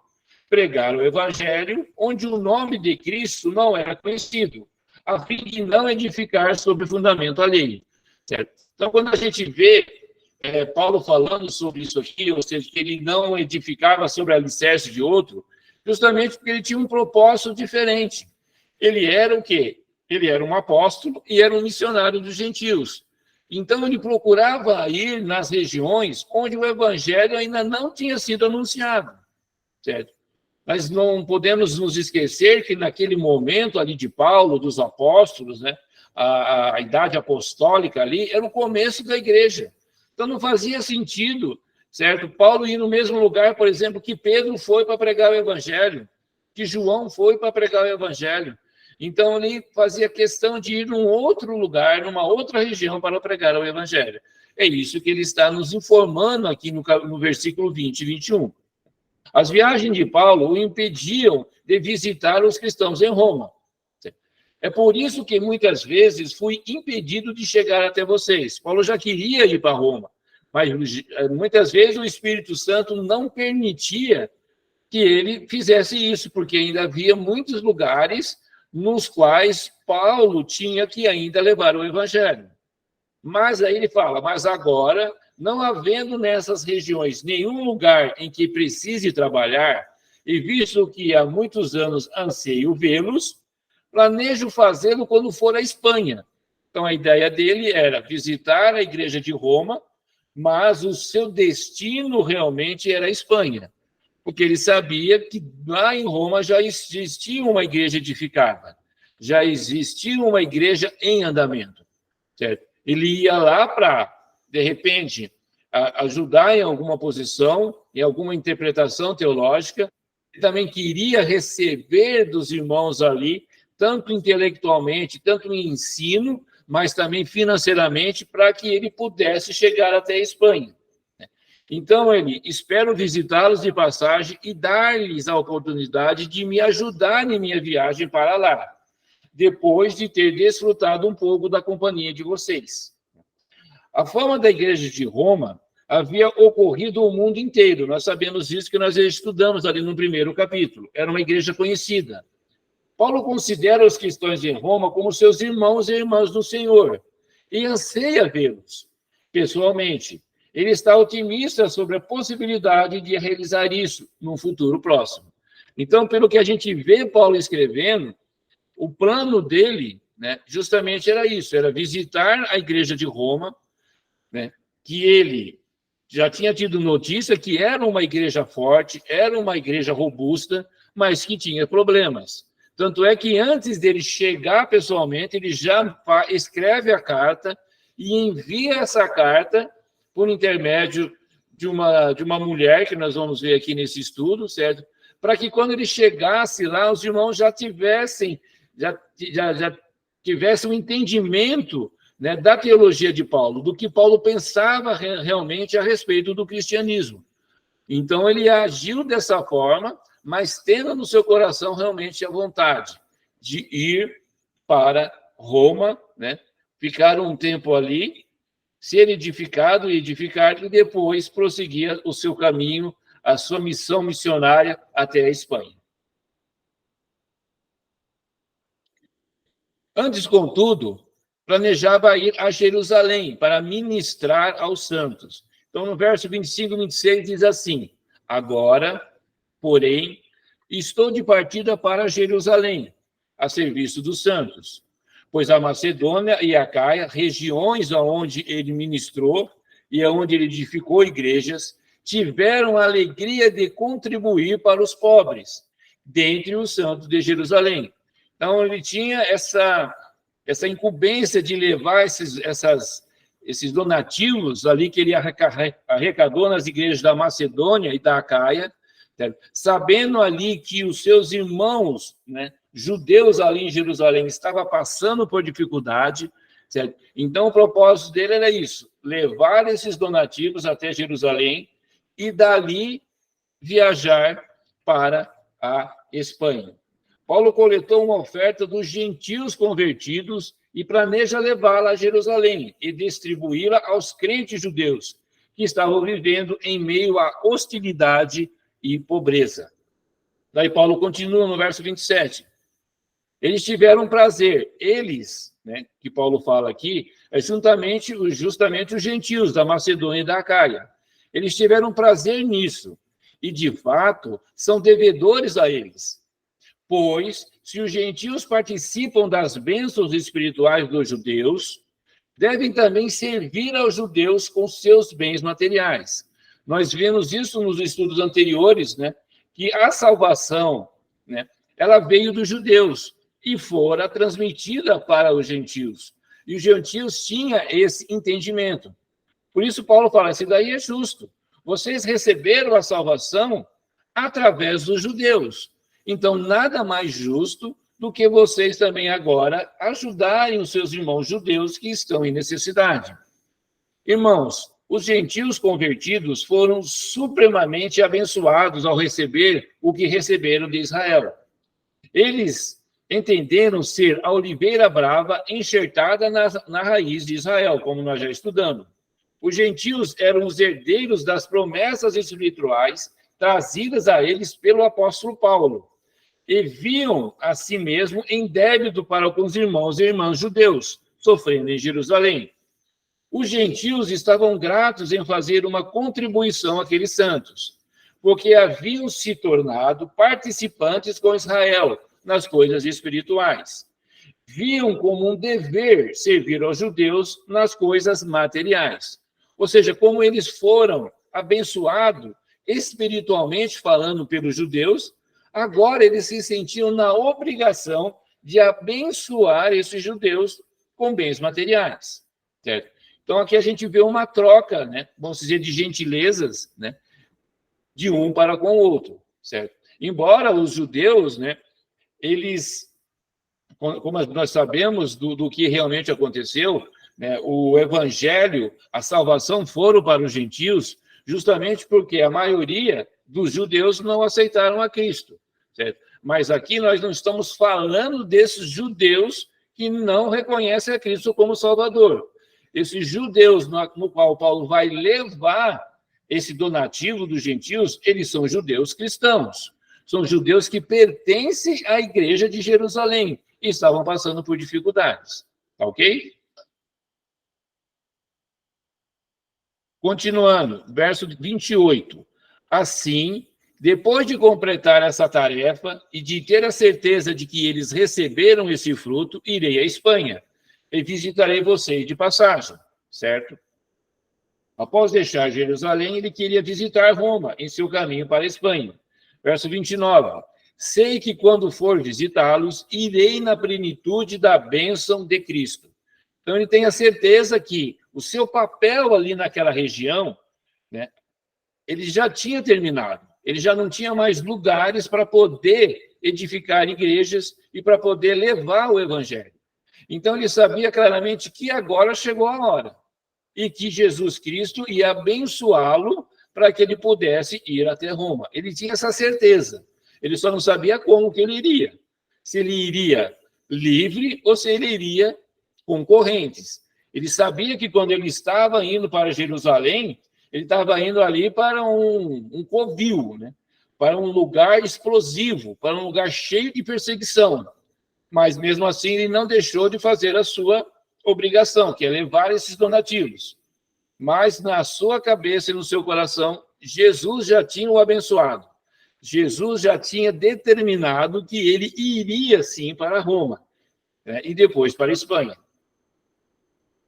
A: pregar o evangelho onde o nome de Cristo não era conhecido, a fim de não edificar sobre fundamento alheio. Certo? Então, quando a gente vê Paulo falando sobre isso aqui, ou seja, que ele não edificava sobre a alicerce de outro, justamente porque ele tinha um propósito diferente. Ele era o quê? Ele era um apóstolo e era um missionário dos gentios. Então, ele procurava ir nas regiões onde o evangelho ainda não tinha sido anunciado, certo? Mas não podemos nos esquecer que naquele momento ali de Paulo, dos apóstolos, né, a idade apostólica ali, era o começo da igreja. Então, não fazia sentido, certo? Paulo ir no mesmo lugar, por exemplo, que Pedro foi para pregar o evangelho, que João foi para pregar o evangelho. Então, ele fazia questão de ir num outro lugar, numa outra região, para pregar o evangelho. É isso que ele está nos informando aqui no versículo 20 e 21. As viagens de Paulo o impediam de visitar os cristãos em Roma. É por isso que muitas vezes fui impedido de chegar até vocês. Paulo já queria ir para Roma, mas muitas vezes o Espírito Santo não permitia que ele fizesse isso, porque ainda havia muitos lugares nos quais Paulo tinha que ainda levar o evangelho. Mas aí ele fala, mas agora, não havendo nessas regiões nenhum lugar em que precise trabalhar, e visto que há muitos anos anseio vê-los, planejo fazê-lo quando for à Espanha. Então, a ideia dele era visitar a igreja de Roma, mas o seu destino realmente era a Espanha, porque ele sabia que lá em Roma já existia uma igreja edificada, já existia uma igreja em andamento, certo? Ele ia lá para, de repente, ajudar em alguma posição, em alguma interpretação teológica. Ele também queria receber dos irmãos ali, tanto intelectualmente, tanto em ensino, mas também financeiramente, para que ele pudesse chegar até a Espanha. Então, ele espero visitá-los de passagem e dar-lhes a oportunidade de me ajudar em minha viagem para lá, depois de ter desfrutado um pouco da companhia de vocês. A fama da igreja de Roma havia ocorrido ao mundo inteiro. Nós sabemos isso que nós estudamos ali no primeiro capítulo. Era uma igreja conhecida. Paulo considera os cristãos em Roma como seus irmãos e irmãs do Senhor e anseia vê-los pessoalmente. Ele está otimista sobre a possibilidade de realizar isso num futuro próximo. Então, pelo que a gente vê Paulo escrevendo, o plano dele, né, justamente era isso, era visitar a igreja de Roma, né, que ele já tinha tido notícia que era uma igreja forte, era uma igreja robusta, mas que tinha problemas. Tanto é que antes dele chegar pessoalmente, ele já escreve a carta e envia essa carta por intermédio de uma mulher, que nós vamos ver aqui nesse estudo, certo? Para que quando ele chegasse lá, os irmãos já tivessem um entendimento, né, da teologia de Paulo, do que Paulo pensava realmente a respeito do cristianismo. Então, ele agiu dessa forma, mas tendo no seu coração realmente a vontade de ir para Roma, né, ficar um tempo ali, ser edificado e edificar, e depois prosseguir o seu caminho, a sua missão missionária até a Espanha. Antes, contudo, planejava ir a Jerusalém para ministrar aos santos. Então, no verso 25 e 26 diz assim, agora, porém, estou de partida para Jerusalém, a serviço dos santos, pois a Macedônia e a Caia, regiões onde ele ministrou e onde ele edificou igrejas, tiveram a alegria de contribuir para os pobres, dentre os santos de Jerusalém. Então, ele tinha essa incumbência de levar esses donativos ali que ele arrecadou nas igrejas da Macedônia e da Caia, sabendo ali que os seus irmãos, né, judeus ali em Jerusalém estavam passando por dificuldade, certo? Então, o propósito dele era isso, levar esses donativos até Jerusalém e dali viajar para a Espanha. Paulo coletou uma oferta dos gentios convertidos e planeja levá-la a Jerusalém e distribuí-la aos crentes judeus que estavam vivendo em meio à hostilidade e pobreza. Daí Paulo continua no verso 27. Eles tiveram prazer, eles, né, que Paulo fala aqui, é justamente os gentios da Macedônia e da Acaia. Eles tiveram prazer nisso, e de fato são devedores a eles. Pois, se os gentios participam das bênçãos espirituais dos judeus, devem também servir aos judeus com seus bens materiais. Nós vimos isso nos estudos anteriores, né, que a salvação, né, ela veio dos judeus. e fora transmitida para os gentios. E os gentios tinham esse entendimento. Por isso Paulo fala, isso daí é justo. Vocês receberam a salvação através dos judeus. Então, nada mais justo do que vocês também agora ajudarem os seus irmãos judeus que estão em necessidade. Irmãos, os gentios convertidos foram supremamente abençoados ao receber o que receberam de Israel. Eles entenderam ser a oliveira brava enxertada na raiz de Israel, como nós já estudamos. Os gentios eram os herdeiros das promessas espirituais trazidas a eles pelo apóstolo Paulo, e viam a si mesmo em débito para com os irmãos e irmãs judeus, sofrendo em Jerusalém. Os gentios estavam gratos em fazer uma contribuição àqueles santos, porque haviam se tornado participantes com Israel nas coisas espirituais. Viam como um dever servir aos judeus nas coisas materiais. Ou seja, como eles foram abençoados espiritualmente falando pelos judeus, agora eles se sentiam na obrigação de abençoar esses judeus com bens materiais, certo? Então, aqui a gente vê uma troca, né? Vamos dizer, de gentilezas, né? De um para com o outro, certo? Embora os judeus, né? Eles, como nós sabemos do que realmente aconteceu, né? O evangelho, a salvação foram para os gentios, justamente porque a maioria dos judeus não aceitaram a Cristo, certo? Mas aqui nós não estamos falando desses judeus que não reconhecem a Cristo como Salvador. Esses judeus no qual Paulo vai levar esse donativo dos gentios, eles são judeus cristãos. São judeus que pertencem à igreja de Jerusalém e estavam passando por dificuldades. Tá ok? Continuando, verso 28. Assim, depois de completar essa tarefa e de ter a certeza de que eles receberam esse fruto, irei à Espanha e visitarei vocês de passagem, certo? Após deixar Jerusalém, ele queria visitar Roma em seu caminho para a Espanha. Verso 29. Sei que quando for visitá-los, irei na plenitude da bênção de Cristo. Então, ele tem a certeza que o seu papel ali naquela região, né, ele já tinha terminado. Ele já não tinha mais lugares para poder edificar igrejas e para poder levar o evangelho. Então, ele sabia claramente que agora chegou a hora e que Jesus Cristo ia abençoá-lo para que ele pudesse ir até Roma. Ele tinha essa certeza. Ele só não sabia como que ele iria. Se ele iria livre ou se ele iria com correntes. Ele sabia que quando ele estava indo para Jerusalém, ele estava indo ali para um covil, né? Para um lugar explosivo, para um lugar cheio de perseguição. Mas, mesmo assim, ele não deixou de fazer a sua obrigação, que é levar esses donativos. Mas, na sua cabeça e no seu coração, Jesus já tinha o abençoado. Jesus já tinha determinado que ele iria, sim, para Roma, né? E depois para a Espanha.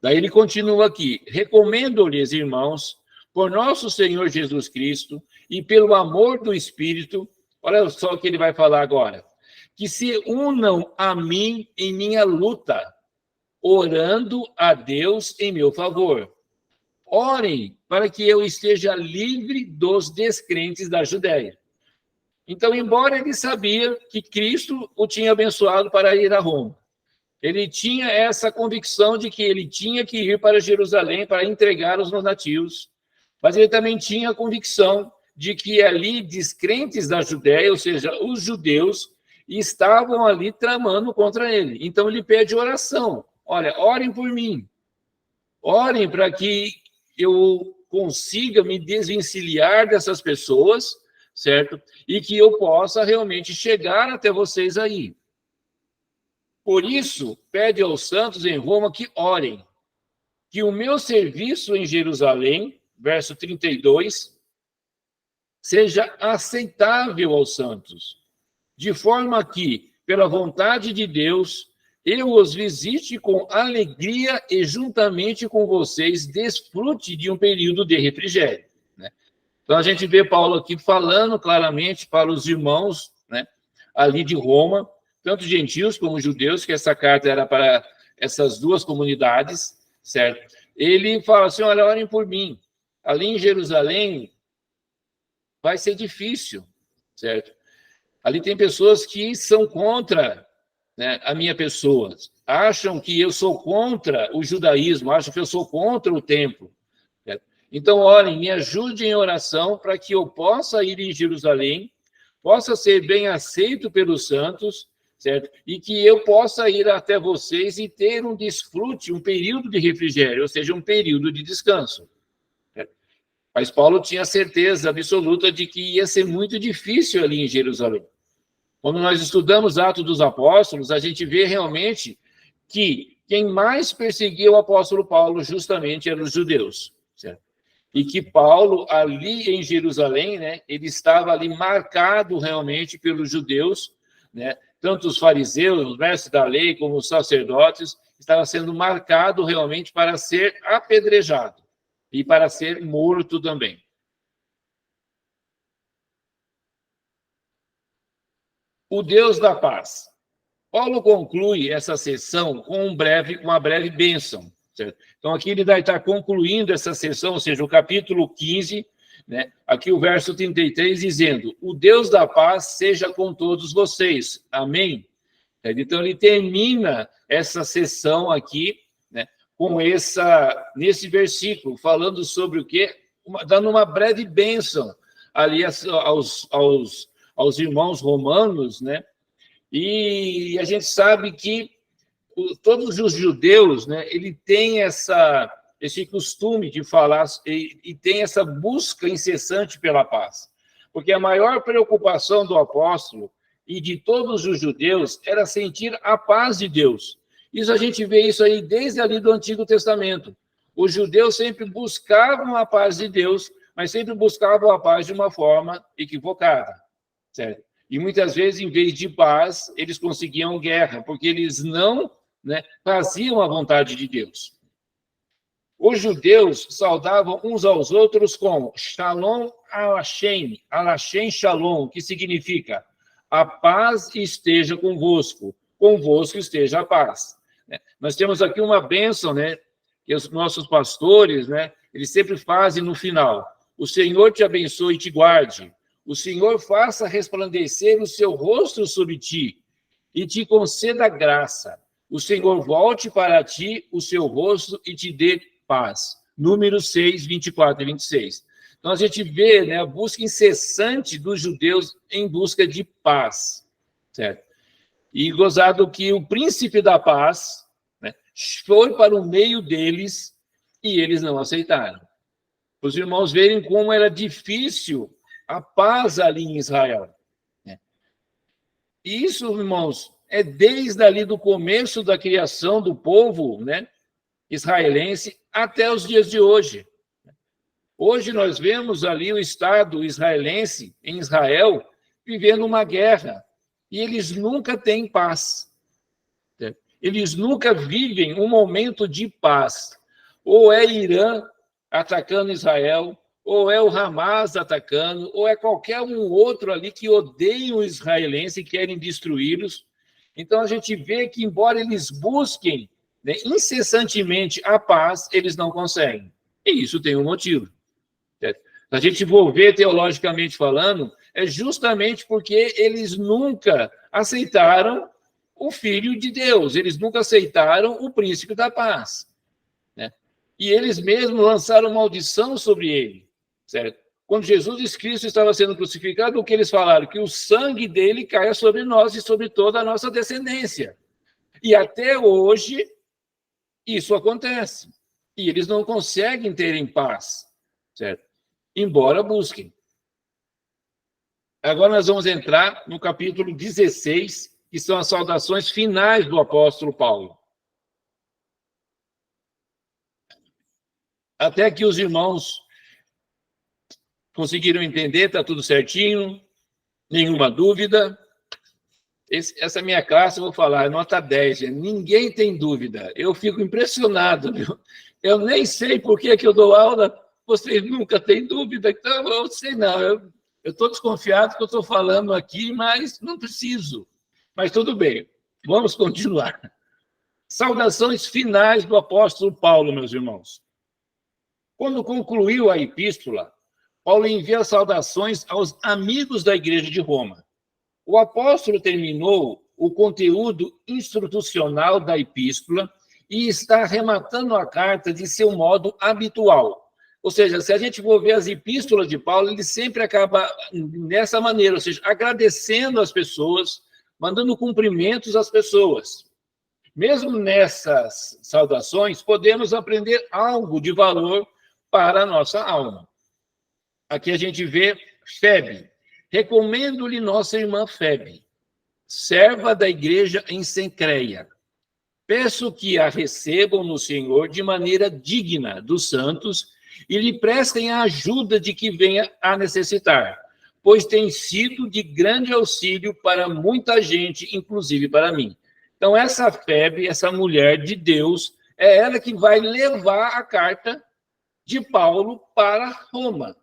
A: Daí ele continua aqui. Recomendo-lhes, irmãos, por nosso Senhor Jesus Cristo e pelo amor do Espírito, olha só o que ele vai falar agora, que se unam a mim em minha luta, orando a Deus em meu favor. Orem para que eu esteja livre dos descrentes da Judéia. Então, embora ele sabia que Cristo o tinha abençoado para ir a Roma, ele tinha essa convicção de que ele tinha que ir para Jerusalém para entregar os donativos, mas ele também tinha a convicção de que ali descrentes da Judéia, ou seja, os judeus, estavam ali tramando contra ele. Então ele pede oração. Olha, orem por mim. Orem para que eu consiga me desvencilhar dessas pessoas, certo? E que eu possa realmente chegar até vocês aí. Por isso, pede aos santos em Roma que orem, que o meu serviço em Jerusalém, verso 32, seja aceitável aos santos, de forma que, pela vontade de Deus, eu os visite com alegria e, juntamente com vocês, desfrute de um período de refrigério, né? Então, a gente vê Paulo aqui falando claramente para os irmãos, né, ali de Roma, tanto gentios como judeus, que essa carta era para essas duas comunidades, certo? Ele fala assim, olha, orem por mim. Ali em Jerusalém vai ser difícil, certo? Ali tem pessoas que são contra, né, a minha pessoa, acham que eu sou contra o judaísmo, acham que eu sou contra o templo. Certo? Então, orem, me ajudem em oração para que eu possa ir em Jerusalém, possa ser bem aceito pelos santos, certo? E que eu possa ir até vocês e ter um desfrute, um período de refrigério, ou seja, um período de descanso. Certo? Mas Paulo tinha certeza absoluta de que ia ser muito difícil ali em Jerusalém. Quando nós estudamos Atos dos Apóstolos, a gente vê realmente que quem mais perseguia o apóstolo Paulo justamente eram os judeus, certo? E que Paulo, ali em Jerusalém, né, ele estava ali marcado realmente pelos judeus, né, tanto os fariseus, os mestres da lei, como os sacerdotes, estava sendo marcado realmente para ser apedrejado e para ser morto também. O Deus da paz. Paulo conclui essa sessão com uma breve bênção. Certo? Então, aqui ele vai estar concluindo essa sessão, ou seja, o capítulo 15, né? Aqui o verso 33, dizendo, o Deus da paz seja com todos vocês. Amém? Então, ele termina essa sessão aqui, né, com nesse versículo, falando sobre o quê? Dando uma breve bênção ali aos irmãos romanos, né? E a gente sabe que todos os judeus, né, ele tem esse costume de falar e tem essa busca incessante pela paz. Porque a maior preocupação do apóstolo e de todos os judeus era sentir a paz de Deus. Isso a gente vê isso aí desde ali do Antigo Testamento. Os judeus sempre buscavam a paz de Deus, mas sempre buscavam a paz de uma forma equivocada, certo? E muitas vezes, em vez de paz, eles conseguiam guerra, porque eles não, né, faziam a vontade de Deus. Os judeus saudavam uns aos outros com Shalom Alashem, Alashem Shalom, que significa a paz esteja convosco esteja a paz. Nós temos aqui uma bênção, né, que os nossos pastores, né, eles sempre fazem no final. O Senhor te abençoe e te guarde. O Senhor faça resplandecer o seu rosto sobre ti e te conceda graça. O Senhor volte para ti o seu rosto e te dê paz. Números 6, 24 e 26. Então, a gente vê, né, a busca incessante dos judeus em busca de paz, certo? E gozado que o príncipe da paz, né, foi para o meio deles e eles não aceitaram. Os irmãos verem como era difícil a paz ali em Israel. E isso, irmãos, é desde ali do começo da criação do povo, né, israelense até os dias de hoje. Hoje nós vemos ali o Estado israelense, em Israel, vivendo uma guerra. E eles nunca têm paz. Eles nunca vivem um momento de paz. Ou é Irã atacando Israel, ou é o Hamas atacando, ou é qualquer um outro ali que odeia o israelense e querem destruí-los. Então, a gente vê que, embora eles busquem, né, incessantemente a paz, eles não conseguem. E isso tem um motivo. Certo? Se a gente for ver teologicamente falando, é justamente porque eles nunca aceitaram o Filho de Deus, eles nunca aceitaram o Príncipe da Paz. Né? E eles mesmos lançaram maldição sobre ele. Certo? Quando Jesus Cristo estava sendo crucificado, o que eles falaram? Que o sangue dele caia sobre nós e sobre toda a nossa descendência. E até hoje, isso acontece. E eles não conseguem ter em paz, certo? Embora busquem. Agora nós vamos entrar no capítulo 16, que são as saudações finais do apóstolo Paulo. Até que os irmãos conseguiram entender, está tudo certinho, nenhuma dúvida. Essa minha classe, eu vou falar, nota 10, gente. Ninguém tem dúvida. Eu fico impressionado, viu? Eu nem sei por que eu dou aula, vocês nunca têm dúvida, então eu sei não. Eu estou desconfiado que eu estou falando aqui, mas não preciso. Mas tudo bem, vamos continuar. Saudações finais do apóstolo Paulo, meus irmãos. Quando concluiu a epístola, Paulo envia saudações aos amigos da igreja de Roma. O apóstolo terminou o conteúdo institucional da epístola e está arrematando a carta de seu modo habitual. Ou seja, se a gente for ver as epístolas de Paulo, ele sempre acaba dessa maneira, ou seja, agradecendo as pessoas, mandando cumprimentos às pessoas. Mesmo nessas saudações, podemos aprender algo de valor para a nossa alma. Aqui a gente vê Febe. Recomendo-lhe nossa irmã Febe, serva da igreja em Cencreia. Peço que a recebam no Senhor de maneira digna dos santos e lhe prestem a ajuda de que venha a necessitar, pois tem sido de grande auxílio para muita gente, inclusive para mim. Então, essa Febe, essa mulher de Deus, é ela que vai levar a carta de Paulo para Roma,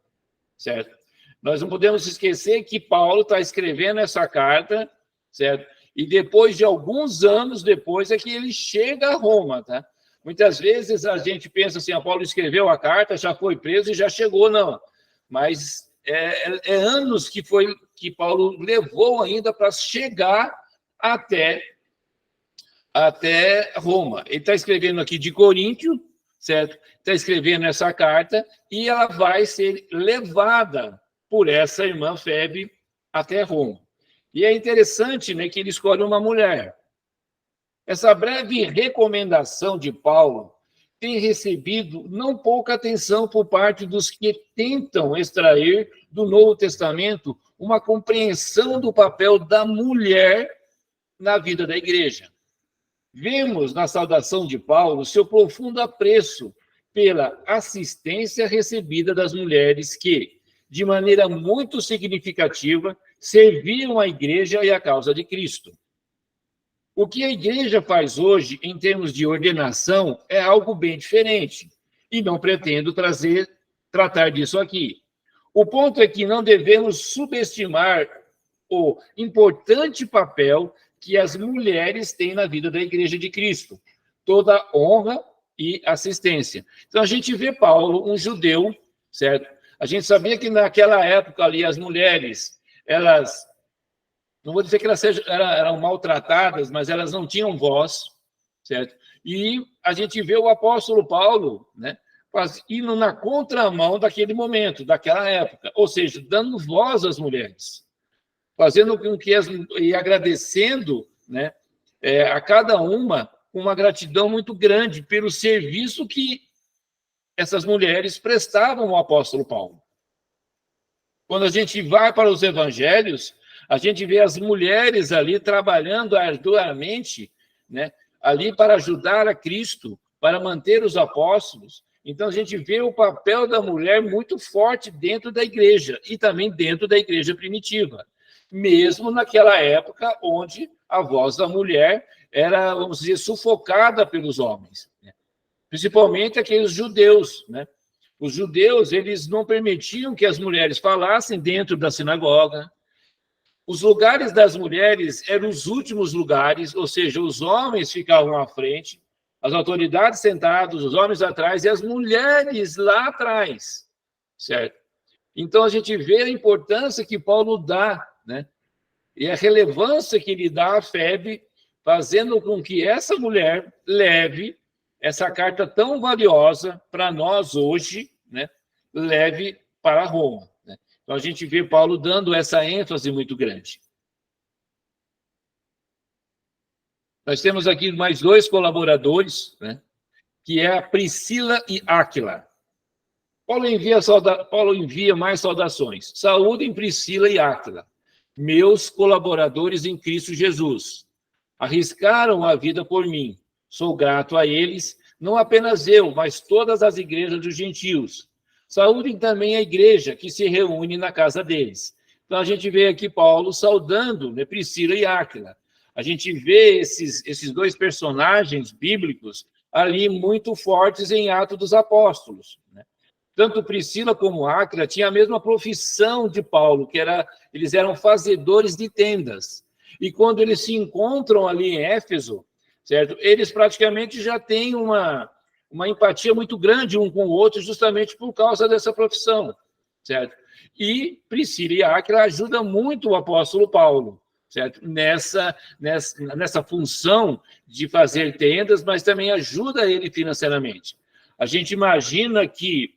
A: certo? Nós não podemos esquecer que Paulo está escrevendo essa carta, certo? E depois de alguns anos depois é que ele chega a Roma, tá? Muitas vezes a gente pensa assim, Paulo escreveu a carta, já foi preso e já chegou, não. Mas é anos que Paulo levou ainda para chegar até Roma. Ele está escrevendo aqui de Coríntio, certo? Está escrevendo essa carta e ela vai ser levada por essa irmã Febe até Roma. E é interessante, né, que ele escolhe uma mulher. Essa breve recomendação de Paulo tem recebido não pouca atenção por parte dos que tentam extrair do Novo Testamento uma compreensão do papel da mulher na vida da igreja. Vemos na saudação de Paulo seu profundo apreço pela assistência recebida das mulheres que, de maneira muito significativa, serviam a igreja e a causa de Cristo. O que a igreja faz hoje, em termos de ordenação, é algo bem diferente, e não pretendo tratar disso aqui. O ponto é que não devemos subestimar o importante papel que as mulheres têm na vida da igreja de Cristo, toda honra e assistência. Então, a gente vê Paulo, um judeu, certo? A gente sabia que naquela época ali, as mulheres, elas, não vou dizer que elas eram maltratadas, mas elas não tinham voz, certo? E a gente vê o apóstolo Paulo, né, indo na contramão daquele momento, daquela época, ou seja, dando voz às mulheres, fazendo com que e agradecendo, né, a cada uma gratidão muito grande pelo serviço que essas mulheres prestavam ao apóstolo Paulo. Quando a gente vai para os evangelhos, a gente vê as mulheres ali trabalhando arduamente, né, ali para ajudar a Cristo, para manter os apóstolos. Então, a gente vê o papel da mulher muito forte dentro da igreja e também dentro da igreja primitiva, mesmo naquela época onde a voz da mulher era, vamos dizer, sufocada pelos homens, né? Principalmente aqueles judeus, né? Os judeus, eles não permitiam que as mulheres falassem dentro da sinagoga. Os lugares das mulheres eram os últimos lugares, ou seja, os homens ficavam à frente, as autoridades sentadas, os homens atrás e as mulheres lá atrás, certo? Então, a gente vê a importância que Paulo dá, né? E a relevância que ele dá à Febe, fazendo com que essa mulher leve essa carta tão valiosa para nós hoje, né? Leve para Roma, né? Então, a gente vê Paulo dando essa ênfase muito grande. Nós temos aqui mais dois colaboradores, né? Que é a Priscila e Áquila. Paulo envia mais saudações. Saúdem Priscila e Áquila, meus colaboradores em Cristo Jesus. Arriscaram a vida por mim. Sou grato a eles, não apenas eu, mas todas as igrejas dos gentios. Saúdem também a igreja que se reúne na casa deles. Então, a gente vê aqui Paulo saudando, né, Priscila e Áquila. A gente vê esses dois personagens bíblicos ali muito fortes em Atos dos Apóstolos, né? Tanto Priscila como Áquila tinham a mesma profissão de Paulo, eles eram fazedores de tendas. E quando eles se encontram ali em Éfeso, certo? Eles praticamente já têm uma empatia muito grande um com o outro, justamente por causa dessa profissão, certo? E Priscila e Áquila ajudam muito o apóstolo Paulo, certo? Nessa função de fazer tendas, mas também ajuda ele financeiramente. A gente imagina que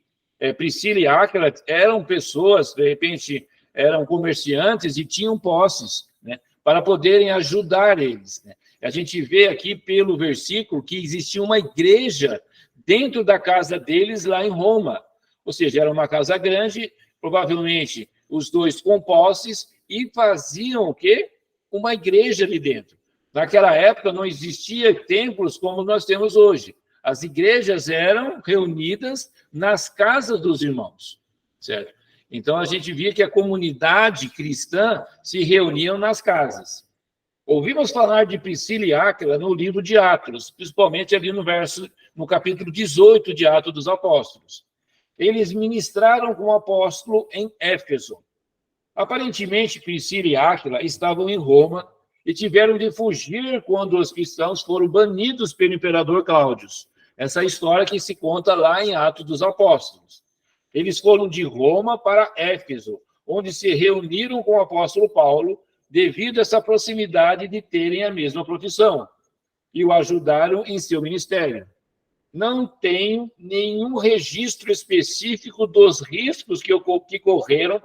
A: Priscila e Áquila eram pessoas, de repente, eram comerciantes e tinham posses, né, para poderem ajudar eles, né? A gente vê aqui pelo versículo que existia uma igreja dentro da casa deles lá em Roma, ou seja, era uma casa grande, provavelmente os dois com posses, e faziam o quê? Uma igreja ali dentro. Naquela época não existia templos como nós temos hoje. As igrejas eram reunidas nas casas dos irmãos, certo? Então, a gente via que a comunidade cristã se reuniam nas casas. Ouvimos falar de Priscila e Áquila no livro de Atos, principalmente ali no capítulo 18 de Atos dos Apóstolos. Eles ministraram com o apóstolo em Éfeso. Aparentemente, Priscila e Áquila estavam em Roma e tiveram de fugir quando os cristãos foram banidos pelo imperador Cláudio. Essa história que se conta lá em Atos dos Apóstolos. Eles foram de Roma para Éfeso, onde se reuniram com o apóstolo Paulo, devido a essa proximidade de terem a mesma profissão, e o ajudaram em seu ministério. Não tenho nenhum registro específico dos riscos que correram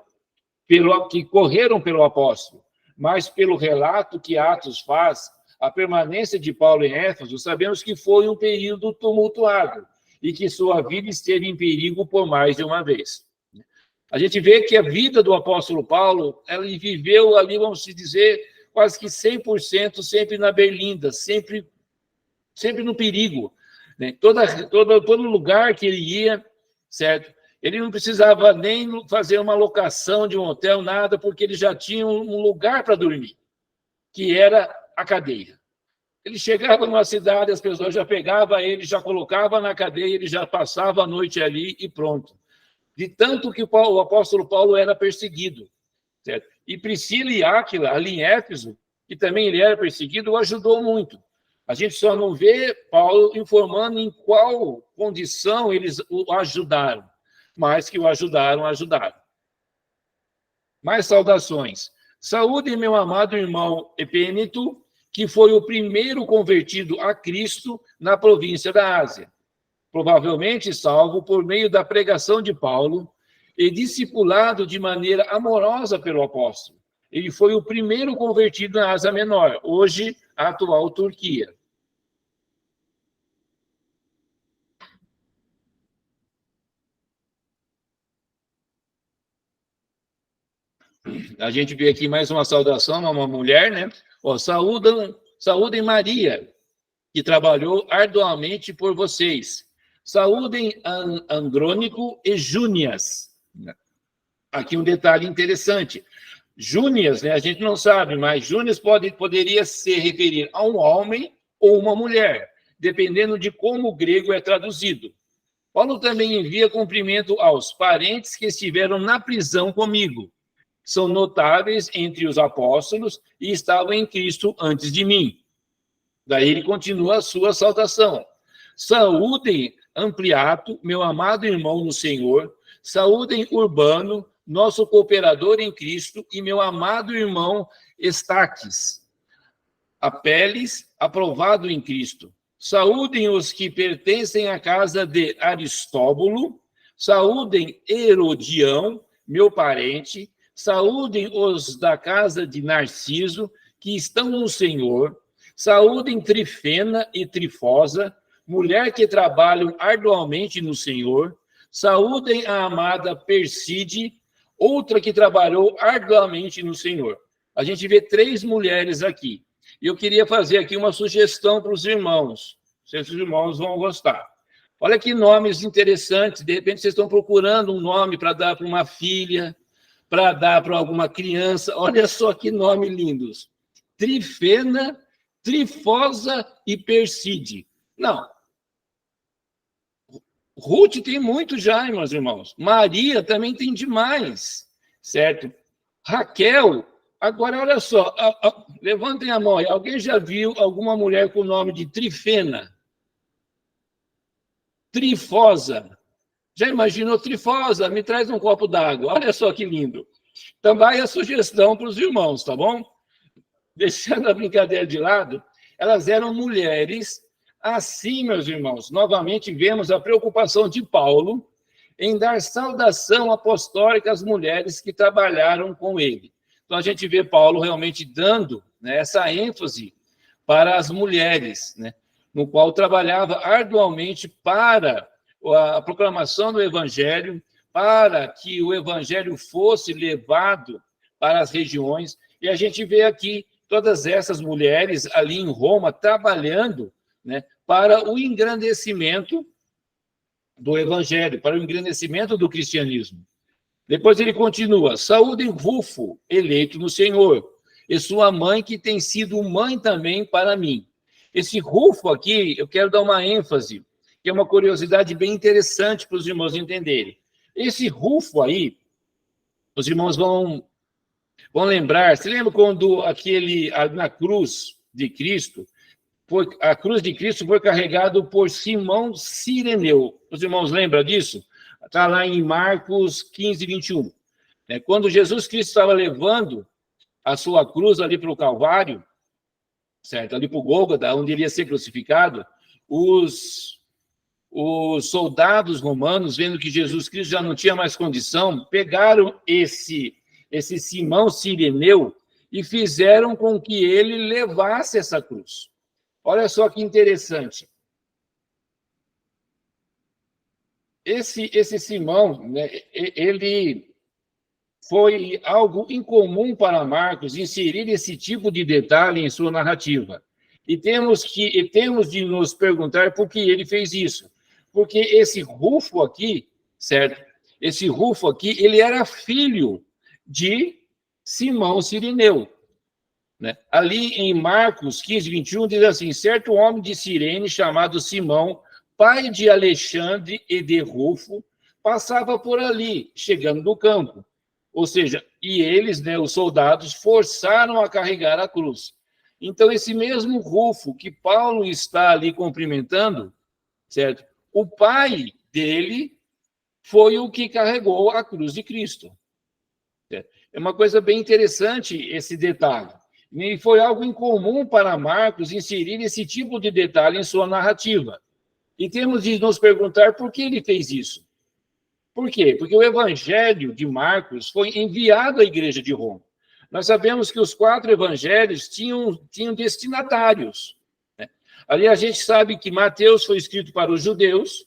A: pelo apóstolo, mas pelo relato que Atos faz, a permanência de Paulo em Éfeso, sabemos que foi um período tumultuado e que sua vida esteve em perigo por mais de uma vez. A gente vê que a vida do apóstolo Paulo, ele viveu ali, vamos dizer, quase que 100% sempre na berlinda, sempre no perigo, né? Todo lugar que ele ia, certo? Ele não precisava nem fazer uma locação de um hotel, nada, porque ele já tinha um lugar para dormir, que era a cadeia. Ele chegava numa cidade, as pessoas já pegavam ele, já colocavam na cadeia, ele já passava a noite ali e pronto. De tanto que o apóstolo Paulo era perseguido, certo? E Priscila e Áquila, ali em Éfeso, que também ele era perseguido, o ajudou muito. A gente só não vê Paulo informando em qual condição eles o ajudaram, mas que o ajudaram. Mais saudações. Saúde, meu amado irmão Epêneto, que foi o primeiro convertido a Cristo na província da Ásia, provavelmente salvo por meio da pregação de Paulo e discipulado de maneira amorosa pelo apóstolo. Ele foi o primeiro convertido na Ásia Menor, hoje a atual Turquia. A gente vê aqui mais uma saudação a uma mulher, né? Saúdem Maria, que trabalhou arduamente por vocês. Saúdem Andrônico e Júnias. Aqui um detalhe interessante. Júnias, né, a gente não sabe, mas Júnias poderia se referir a um homem ou uma mulher, dependendo de como o grego é traduzido. Paulo também envia cumprimento aos parentes que estiveram na prisão comigo. São notáveis entre os apóstolos e estavam em Cristo antes de mim. Daí ele continua a sua saudação. Saúdem Ampliato, meu amado irmão no Senhor. Saúdem Urbano, nosso cooperador em Cristo, e meu amado irmão Estaques. Apeles, aprovado em Cristo. Saúdem os que pertencem à casa de Aristóbulo. Saúdem Herodião, meu parente. Saúdem os da casa de Narciso, que estão no Senhor. Saúdem Trifena e Trifosa, mulher que trabalham arduamente no Senhor. Saúdem a amada Perside, outra que trabalhou arduamente no Senhor. A gente vê 3 mulheres aqui. E eu queria fazer aqui uma sugestão para os irmãos. Não sei se os irmãos vão gostar. Olha que nomes interessantes. De repente, vocês estão procurando um nome para dar para uma filha, para dar para alguma criança. Olha só que nomes lindos. Trifena, Trifosa e Perside. Não. Ruth tem muito já, meus irmãos. Maria também tem demais, certo? Raquel Agora, olha só, levantem a mão aí. Alguém já viu alguma mulher com o nome de Trifena? Trifosa? Já imaginou Trifosa? Me traz um copo d'água. Olha só que lindo. Então, vai a sugestão para os irmãos, tá bom? Deixando a brincadeira de lado, elas eram mulheres. Assim, meus irmãos, novamente vemos a preocupação de Paulo em dar saudação apostólica às mulheres que trabalharam com ele. Então, a gente vê Paulo realmente dando, né, essa ênfase para as mulheres, né, no qual trabalhava arduamente para a proclamação do evangelho, para que o evangelho fosse levado para as regiões. E a gente vê aqui todas essas mulheres ali em Roma trabalhando, né, para o engrandecimento do evangelho, para o engrandecimento do cristianismo. Depois ele continua: saúdem Rufo, eleito no Senhor, e sua mãe, que tem sido mãe também para mim. Esse Rufo aqui, eu quero dar uma ênfase, que é uma curiosidade bem interessante para os irmãos entenderem. Esse Rufo aí, os irmãos vão lembrar, se lembra quando na cruz de Cristo, a cruz de Cristo foi carregada por Simão Cireneu. Os irmãos lembram disso? Está lá em Marcos 15, 21. Quando Jesus Cristo estava levando a sua cruz ali para o Calvário, certo? Ali para o Gólgota, onde ele ia ser crucificado, os soldados romanos, vendo que Jesus Cristo já não tinha mais condição, pegaram esse Simão Cireneu e fizeram com que ele levasse essa cruz. Olha só que interessante. Esse Simão, né, ele foi algo incomum para Marcos inserir esse tipo de detalhe em sua narrativa. E temos de nos perguntar por que ele fez isso. Porque esse Rufo aqui, certo? Esse Rufo aqui, ele era filho de Simão Cireneu. Né? Ali em Marcos 15, 21, diz assim: certo homem de Cirene, chamado Simão, pai de Alexandre e de Rufo, passava por ali, chegando do campo. Ou seja, e eles, né, os soldados, forçaram a carregar a cruz. Então, esse mesmo Rufo que Paulo está ali cumprimentando, certo? O pai dele foi o que carregou a cruz de Cristo. Certo? É uma coisa bem interessante esse detalhe. E foi algo incomum para Marcos inserir esse tipo de detalhe em sua narrativa. E temos de nos perguntar por que ele fez isso. Por quê? Porque o evangelho de Marcos foi enviado à igreja de Roma. Nós sabemos que os 4 evangelhos tinham destinatários. Né? Ali a gente sabe que Mateus foi escrito para os judeus,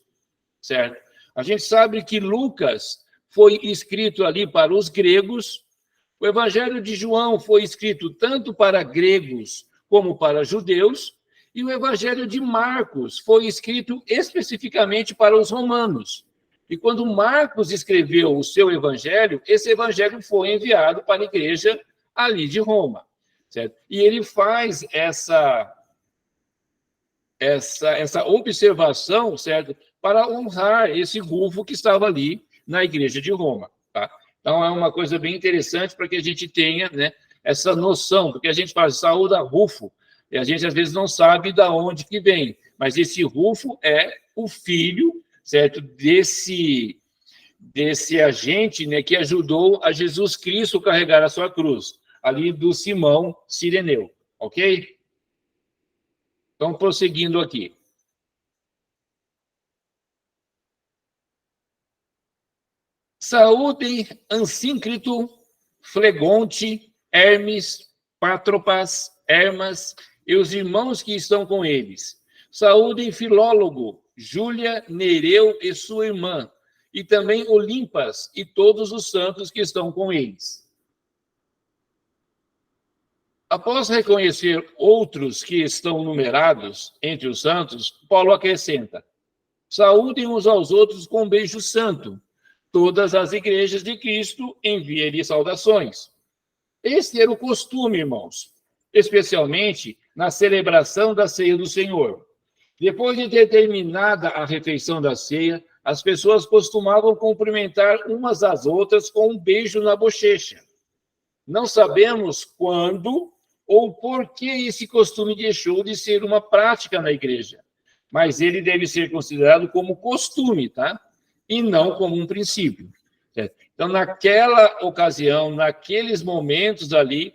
A: certo? A gente sabe que Lucas foi escrito ali para os gregos. O evangelho de João foi escrito tanto para gregos como para judeus. E o evangelho de Marcos foi escrito especificamente para os romanos. E quando Marcos escreveu o seu evangelho, esse evangelho foi enviado para a igreja ali de Roma, certo? E ele faz essa observação, certo? Para honrar esse Rufo que estava ali na igreja de Roma, tá? Então, é uma coisa bem interessante para que a gente tenha, né, essa noção, porque a gente fala saúde a Rufo, e a gente às vezes não sabe de onde que vem, mas esse Rufo é o filho, certo, desse agente, né, que ajudou a Jesus Cristo carregar a sua cruz, ali do Simão Cireneu, ok? Então, prosseguindo aqui. Saúdem Ansíncrito, Flegonte, Hermes, Pátropas, Hermas e os irmãos que estão com eles. Saúdem Filólogo, Júlia, Nereu e sua irmã, e também Olimpas e todos os santos que estão com eles. Após reconhecer outros que estão numerados entre os santos, Paulo acrescenta: saúdem uns aos outros com um beijo santo. Todas as igrejas de Cristo enviem-lhe saudações. Este era o costume, irmãos, especialmente na celebração da ceia do Senhor. Depois de ter terminada a refeição da ceia, as pessoas costumavam cumprimentar umas às outras com um beijo na bochecha. Não sabemos quando ou por que esse costume deixou de ser uma prática na igreja, mas ele deve ser considerado como costume, tá? E não como um princípio. Certo? Então, naquela ocasião, naqueles momentos ali,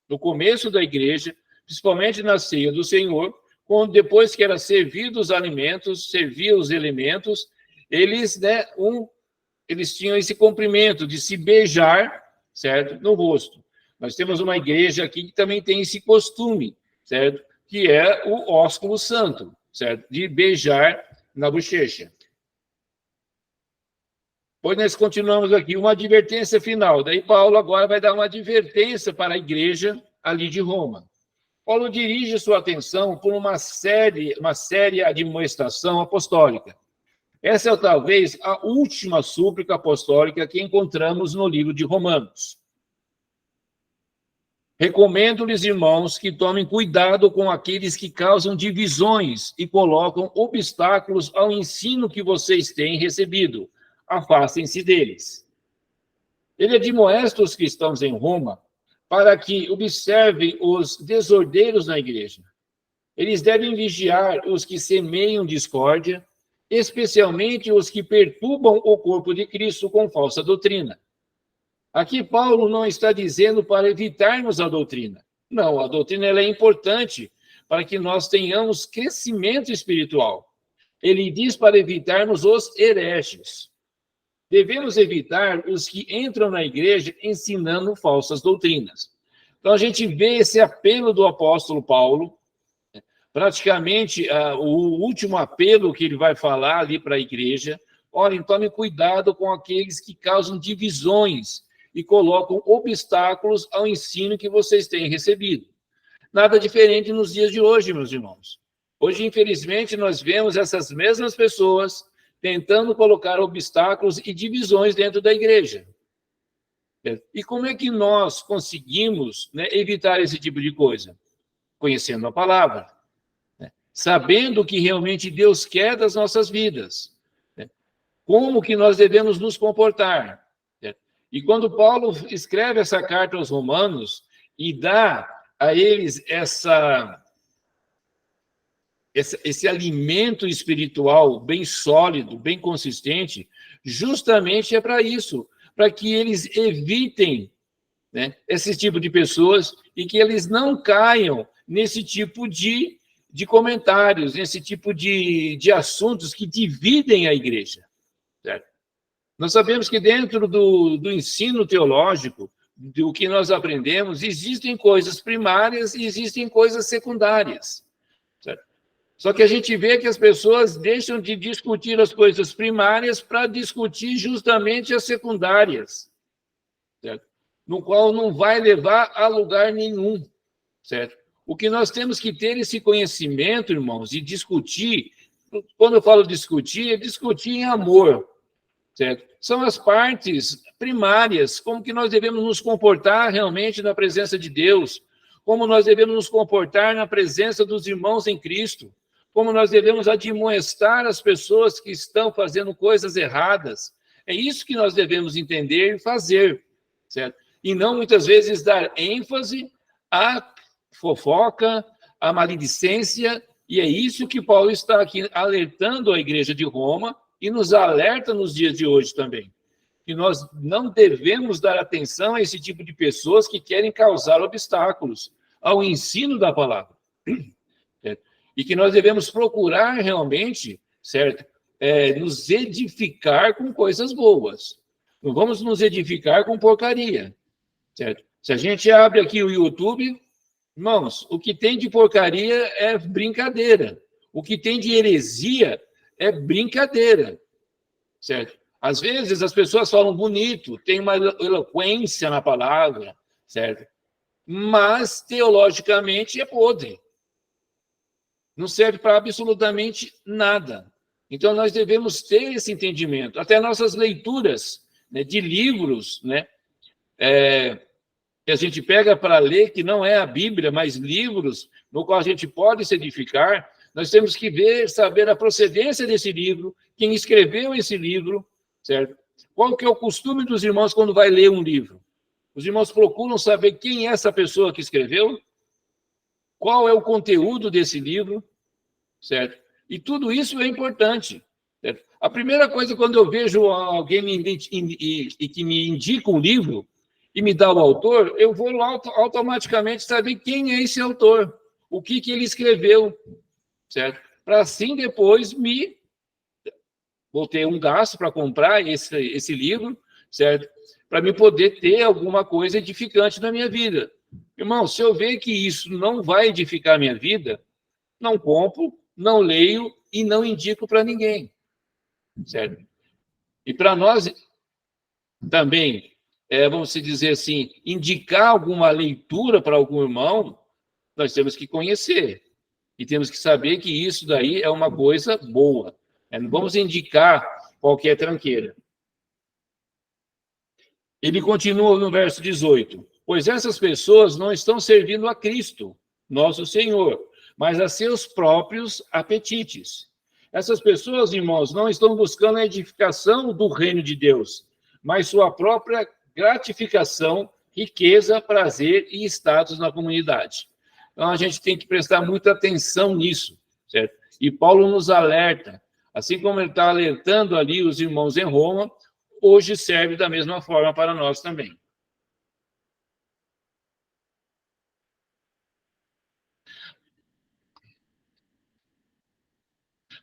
A: no começo da igreja, principalmente na ceia do Senhor, quando depois que era servido os alimentos, servia os elementos, eles, né, eles tinham esse cumprimento de se beijar, certo, no rosto. Nós temos uma igreja aqui que também tem esse costume, certo, que é o ósculo santo, certo, de beijar na bochecha. Pois nós continuamos aqui, uma advertência final. Daí Paulo agora vai dar uma advertência para a igreja ali de Roma. Paulo dirige sua atenção por uma séria admoestação apostólica. Essa é talvez a última súplica apostólica que encontramos no livro de Romanos. Recomendo-lhes, irmãos, que tomem cuidado com aqueles que causam divisões e colocam obstáculos ao ensino que vocês têm recebido. Afastem-se deles. Ele admoesta os cristãos em Roma para que observem os desordeiros na igreja. Eles devem vigiar os que semeiam discórdia, especialmente os que perturbam o corpo de Cristo com falsa doutrina. Aqui Paulo não está dizendo para evitarmos a doutrina. Não, a doutrina ela é importante para que nós tenhamos crescimento espiritual. Ele diz para evitarmos os hereges. Devemos evitar os que entram na igreja ensinando falsas doutrinas. Então, a gente vê esse apelo do apóstolo Paulo, praticamente o último apelo que ele vai falar ali para a igreja. Olhem, tomem cuidado com aqueles que causam divisões e colocam obstáculos ao ensino que vocês têm recebido. Nada diferente nos dias de hoje, meus irmãos. Hoje, infelizmente, nós vemos essas mesmas pessoas tentando colocar obstáculos e divisões dentro da igreja. E como é que nós conseguimos, né, evitar esse tipo de coisa? Conhecendo a palavra, né? Sabendo o que realmente Deus quer das nossas vidas, né? Como que nós devemos nos comportar. Né? E quando Paulo escreve essa carta aos Romanos e dá a eles esse alimento espiritual bem sólido, bem consistente, justamente é para isso, para que eles evitem, né, esse tipo de pessoas e que eles não caiam nesse tipo de comentários, nesse tipo de assuntos que dividem a igreja. Certo? Nós sabemos que dentro do ensino teológico, do que nós aprendemos, existem coisas primárias e existem coisas secundárias. Certo? Só que a gente vê que as pessoas deixam de discutir as coisas primárias para discutir justamente as secundárias, certo? No qual não vai levar a lugar nenhum, certo? O que nós temos que ter esse conhecimento, irmãos, e discutir, quando eu falo discutir, é discutir em amor, certo? São as partes primárias, como que nós devemos nos comportar realmente na presença de Deus, como nós devemos nos comportar na presença dos irmãos em Cristo, como nós devemos admoestar as pessoas que estão fazendo coisas erradas. É isso que nós devemos entender e fazer, certo? E não, muitas vezes, dar ênfase à fofoca, à maledicência, e é isso que Paulo está aqui alertando a igreja de Roma e nos alerta nos dias de hoje também. Que nós não devemos dar atenção a esse tipo de pessoas que querem causar obstáculos ao ensino da palavra. E que nós devemos procurar realmente, certo? Nos edificar com coisas boas. Não vamos nos edificar com porcaria, certo? Se a gente abre aqui o YouTube, irmãos, o que tem de porcaria é brincadeira. O que tem de heresia é brincadeira, certo? Às vezes as pessoas falam bonito, tem uma eloquência na palavra, certo? Mas teologicamente é podre. Não serve para absolutamente nada. Então, nós devemos ter esse entendimento. Até nossas leituras, né, de livros, né, que a gente pega para ler, que não é a Bíblia, mas livros no qual a gente pode se edificar, nós temos que ver, saber a procedência desse livro, quem escreveu esse livro, certo? Qual que é o costume dos irmãos quando vai ler um livro? Os irmãos procuram saber quem é essa pessoa que escreveu, qual é o conteúdo desse livro, certo? E tudo isso é importante. Certo? A primeira coisa, quando eu vejo alguém que me indica um livro e me dá o autor, eu vou automaticamente saber quem é esse autor, o que ele escreveu, certo? Para assim depois vou ter um gasto para comprar esse livro, certo? Para me poder ter alguma coisa edificante na minha vida. Irmão, se eu ver que isso não vai edificar a minha vida, não compro, não leio e não indico para ninguém, certo? E para nós também, vamos dizer assim, indicar alguma leitura para algum irmão, nós temos que conhecer e temos que saber que isso daí é uma coisa boa. Não vamos indicar qualquer tranqueira. Ele continua no verso 18. Pois essas pessoas não estão servindo a Cristo, nosso Senhor, mas a seus próprios apetites. Essas pessoas, irmãos, não estão buscando a edificação do reino de Deus, mas sua própria gratificação, riqueza, prazer e status na comunidade. Então, a gente tem que prestar muita atenção nisso, certo? E Paulo nos alerta, assim como ele está alertando ali os irmãos em Roma, hoje serve da mesma forma para nós também.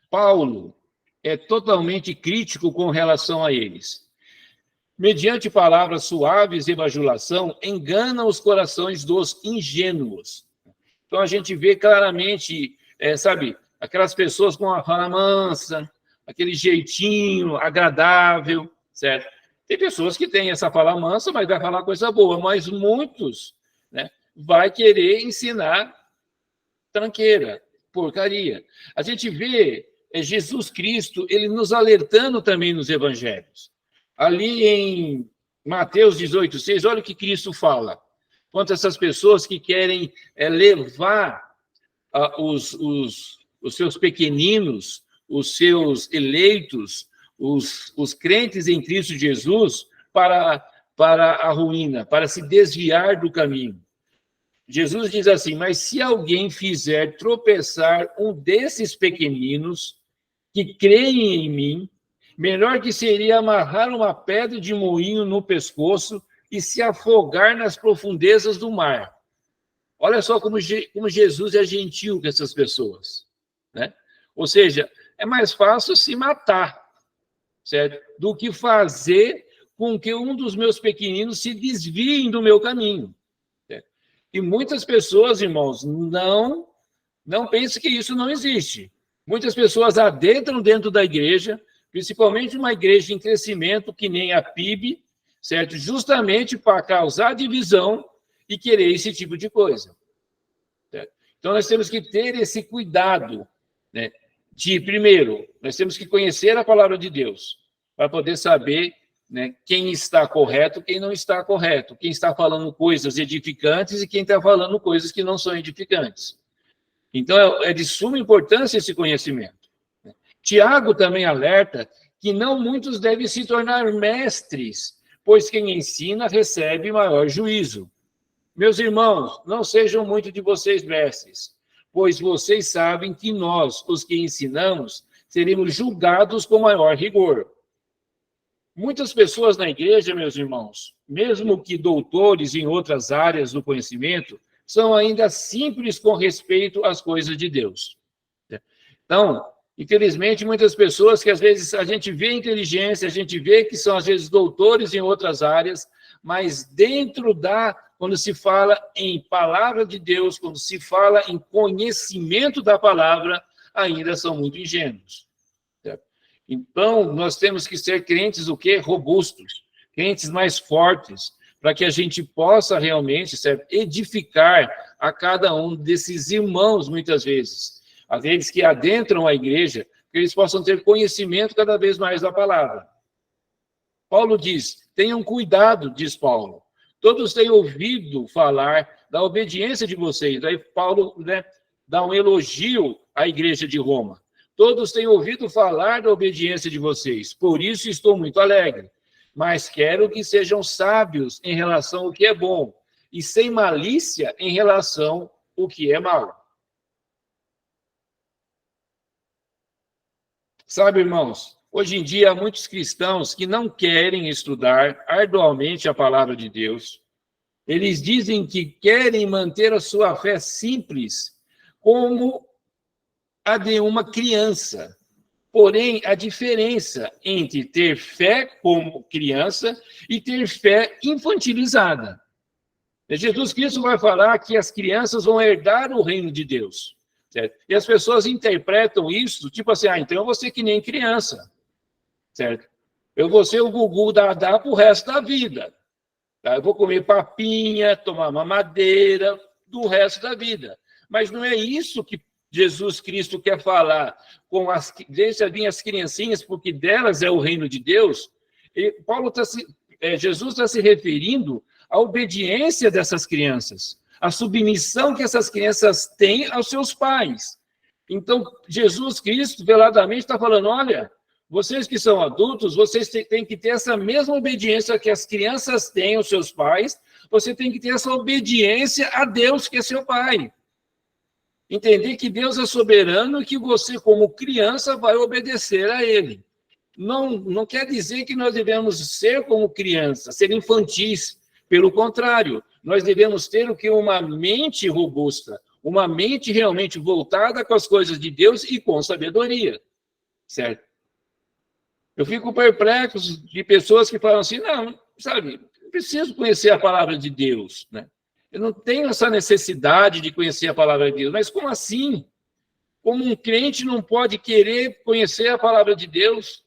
A: Paulo é totalmente crítico com relação a eles. Mediante palavras suaves e bajulação, engana os corações dos ingênuos. Então, a gente vê claramente, sabe, aquelas pessoas com a fala mansa, aquele jeitinho agradável, certo? Tem pessoas que têm essa fala mansa, mas vai falar coisa boa, mas muitos, né, vai querer ensinar tranqueira, porcaria. A gente vê Jesus Cristo, ele nos alertando também nos evangelhos. Ali em Mateus 18:6, olha o que Cristo fala. Quanto a essas pessoas que querem levar os seus pequeninos, os seus eleitos, os crentes em Cristo Jesus para a ruína, para se desviar do caminho. Jesus diz assim, mas se alguém fizer tropeçar um desses pequeninos que creem em mim, melhor que seria amarrar uma pedra de moinho no pescoço e se afogar nas profundezas do mar. Olha só como Jesus é gentil com essas pessoas, né? Ou seja, é mais fácil se matar, certo? Do que fazer com que um dos meus pequeninos se desviem do meu caminho. Certo? E muitas pessoas, irmãos, não pensam que isso não existe. Muitas pessoas adentram dentro da igreja, principalmente uma igreja em crescimento, que nem a PIB, certo? Justamente para causar divisão e querer esse tipo de coisa. Certo? Então, nós temos que ter esse cuidado, né? Primeiro, nós temos que conhecer a palavra de Deus, para poder saber, né, quem está correto, quem não está correto, quem está falando coisas edificantes e quem está falando coisas que não são edificantes. Então, é de suma importância esse conhecimento. Tiago também alerta que não muitos devem se tornar mestres, pois quem ensina recebe maior juízo. Meus irmãos, não sejam muito de vocês mestres, pois vocês sabem que nós, os que ensinamos, seremos julgados com maior rigor. Muitas pessoas na igreja, meus irmãos, mesmo que doutores em outras áreas do conhecimento, são ainda simples com respeito às coisas de Deus. Então, infelizmente, muitas pessoas que às vezes a gente vê inteligência, a gente vê que são às vezes doutores em outras áreas, mas quando se fala em palavra de Deus, quando se fala em conhecimento da palavra, ainda são muito ingênuos. Certo? Então, nós temos que ser crentes o quê? Robustos, crentes mais fortes, para que a gente possa realmente, certo, edificar a cada um desses irmãos, muitas vezes, aqueles que adentram a igreja, que eles possam ter conhecimento cada vez mais da palavra. Paulo diz, tenham cuidado, diz Paulo, todos têm ouvido falar da obediência de vocês. Aí Paulo, né, dá um elogio à igreja de Roma. Todos têm ouvido falar da obediência de vocês, por isso estou muito alegre. mas quero que sejam sábios em relação ao que é bom, e sem malícia em relação ao que é mal. Sabe, irmãos, hoje em dia há muitos cristãos que não querem estudar arduamente a palavra de Deus. Eles dizem que querem manter a sua fé simples, como a de uma criança. Porém, a diferença entre ter fé como criança e ter fé infantilizada. Jesus Cristo vai falar que as crianças vão herdar o reino de Deus. Certo? E as pessoas interpretam isso, tipo assim, então eu vou ser que nem criança. Certo? Eu vou ser o Gugu Dadá pro resto da vida. Tá? Eu vou comer papinha, tomar mamadeira do resto da vida. Mas não é isso que Jesus Cristo quer falar com deixa vir as criancinhas, porque delas é o reino de Deus. E Jesus está se referindo à obediência dessas crianças, à submissão que essas crianças têm aos seus pais. Então, Jesus Cristo, veladamente, está falando, olha, vocês que são adultos, vocês têm que ter essa mesma obediência que as crianças têm aos seus pais, você tem que ter essa obediência a Deus, que é seu pai. Entender que Deus é soberano e que você, como criança, vai obedecer a Ele. Não quer dizer que nós devemos ser como criança, ser infantis. Pelo contrário, nós devemos ter o que? Uma mente robusta, uma mente realmente voltada com as coisas de Deus e com sabedoria. Certo? Eu fico perplexo de pessoas que falam assim, não, sabe, eu preciso conhecer a palavra de Deus, né? Eu não tenho essa necessidade de conhecer a palavra de Deus. Mas como assim? Como um crente não pode querer conhecer a palavra de Deus?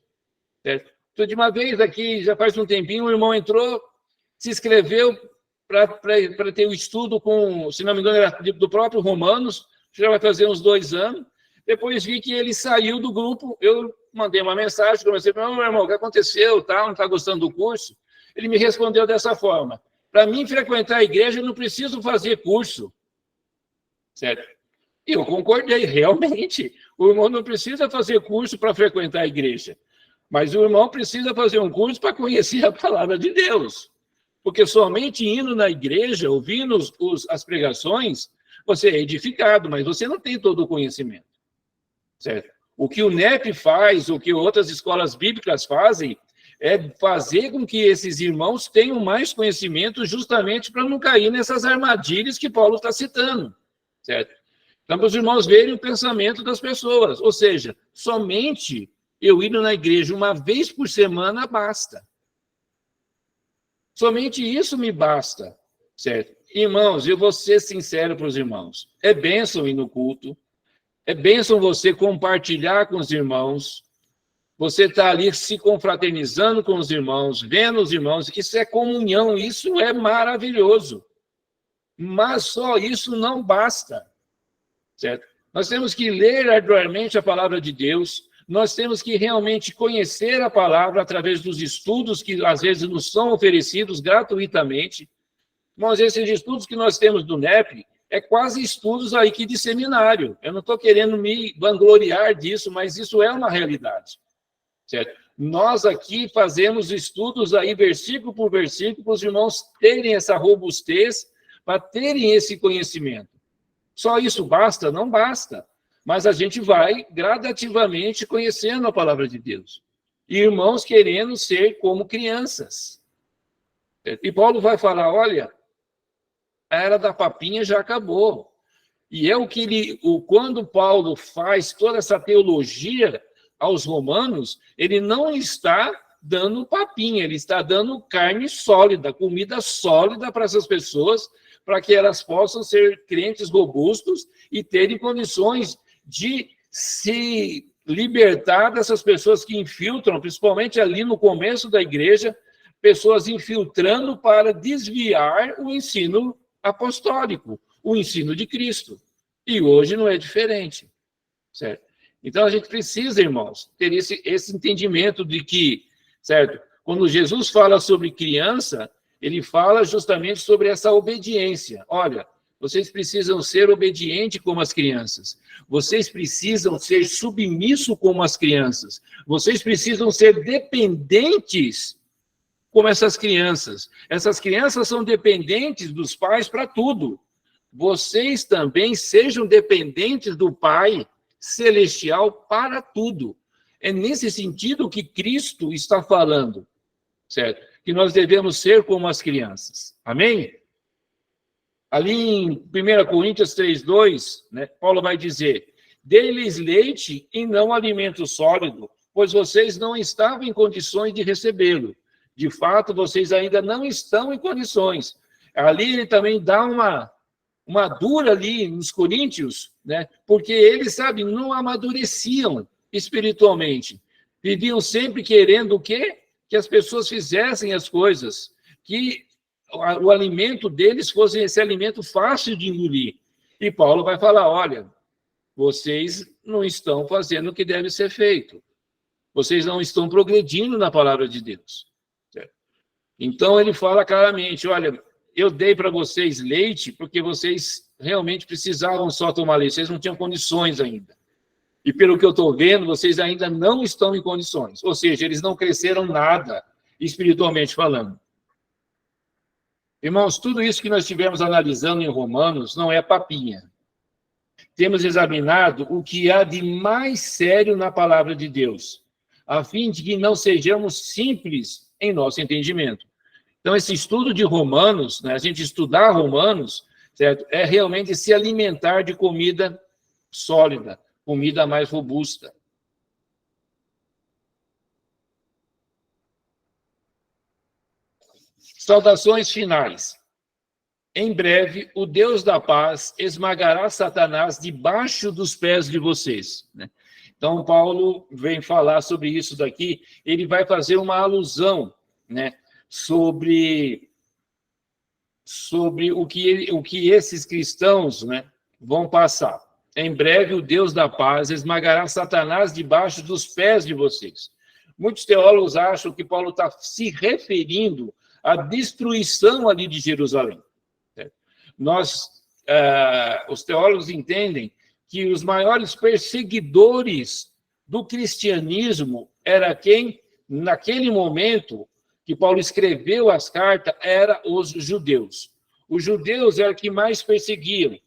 A: Certo? Então, de uma vez aqui, já faz um tempinho, o irmão entrou, se inscreveu para ter o estudo com, se não me engano, era do próprio Romanos, já vai fazer uns 2 anos. Depois vi que ele saiu do grupo, eu mandei uma mensagem, comecei a falar, meu irmão, o que aconteceu? Tá? Não está gostando do curso? Ele me respondeu dessa forma, para mim frequentar a igreja eu não preciso fazer curso. Certo? E eu concordei, realmente, o irmão não precisa fazer curso para frequentar a igreja, mas o irmão precisa fazer um curso para conhecer a palavra de Deus. Porque somente indo na igreja, ouvindo as pregações, você é edificado, mas você não tem todo o conhecimento. Certo? O que o NEP faz, o que outras escolas bíblicas fazem, é fazer com que esses irmãos tenham mais conhecimento justamente para não cair nessas armadilhas que Paulo está citando. Certo? Então, para os irmãos verem o pensamento das pessoas. Ou seja, somente eu ir na igreja uma vez por semana basta. Somente isso me basta. Certo? Irmãos, eu vou ser sincero para os irmãos. É bênção ir no culto. É bênção você compartilhar com os irmãos. Você está ali se confraternizando com os irmãos, vendo os irmãos. Isso é comunhão, isso é maravilhoso. Mas só isso não basta. Certo? Nós temos que ler arduamente a palavra de Deus. Nós temos que realmente conhecer a palavra através dos estudos que às vezes nos são oferecidos gratuitamente. Mas esses estudos que nós temos do NEP é quase estudos aí que de seminário. Eu não estou querendo me vangloriar disso, mas isso é uma realidade. Certo? Nós aqui fazemos estudos aí versículo por versículo para os irmãos terem essa robustez, para terem esse conhecimento. Só isso basta? Não basta. Mas a gente vai gradativamente conhecendo a palavra de Deus. E irmãos querendo ser como crianças. E Paulo vai falar, olha, a era da papinha já acabou. E é o que quando Paulo faz toda essa teologia aos romanos, ele não está dando papinha, ele está dando carne sólida, comida sólida para essas pessoas, para que elas possam ser crentes robustos e terem condições de se libertar dessas pessoas que infiltram, principalmente ali no começo da igreja, pessoas infiltrando para desviar o ensino apostólico, o ensino de Cristo. E hoje não é diferente, certo? Então, a gente precisa, irmãos, ter esse entendimento de que, certo? Quando Jesus fala sobre criança, ele fala justamente sobre essa obediência. Olha, vocês precisam ser obedientes como as crianças. Vocês precisam ser submissos como as crianças. Vocês precisam ser dependentes como essas crianças. Essas crianças são dependentes dos pais para tudo. Vocês também sejam dependentes do Pai Celestial para tudo. É nesse sentido que Cristo está falando, certo? Que nós devemos ser como as crianças. Amém? Ali em 1 Coríntios 3:2, né, Paulo vai dizer: dê-lhes leite e não alimento sólido, pois vocês não estavam em condições de recebê-lo. De fato, vocês ainda não estão em condições. Ali ele também dá uma dura ali nos coríntios, né? Porque eles, sabe, não amadureciam espiritualmente. Viviam sempre querendo o quê? Que as pessoas fizessem as coisas, que o alimento deles fosse esse alimento fácil de engolir. E Paulo vai falar, olha, vocês não estão fazendo o que deve ser feito. Vocês não estão progredindo na palavra de Deus. Certo? Então ele fala claramente, olha, eu dei para vocês leite porque vocês realmente precisavam só tomar leite, vocês não tinham condições ainda. E pelo que eu estou vendo, vocês ainda não estão em condições. Ou seja, eles não cresceram nada, espiritualmente falando. Irmãos, tudo isso que nós estivemos analisando em Romanos não é papinha. Temos examinado o que há de mais sério na palavra de Deus, a fim de que não sejamos simples em nosso entendimento. Então, esse estudo de Romanos, né, a gente estudar Romanos, certo, é realmente se alimentar de comida sólida, comida mais robusta. Saudações finais. Em breve, o Deus da paz esmagará Satanás debaixo dos pés de vocês. Né? Então, Paulo vem falar sobre isso daqui, ele vai fazer uma alusão, né, sobre o que esses cristãos, né, vão passar. Em breve, o Deus da paz esmagará Satanás debaixo dos pés de vocês. Muitos teólogos acham que Paulo está se referindo à destruição ali de Jerusalém. Os teólogos entendem que os maiores perseguidores do cristianismo era quem, naquele momento que Paulo escreveu as cartas, eram os judeus. Os judeus eram que mais perseguiam.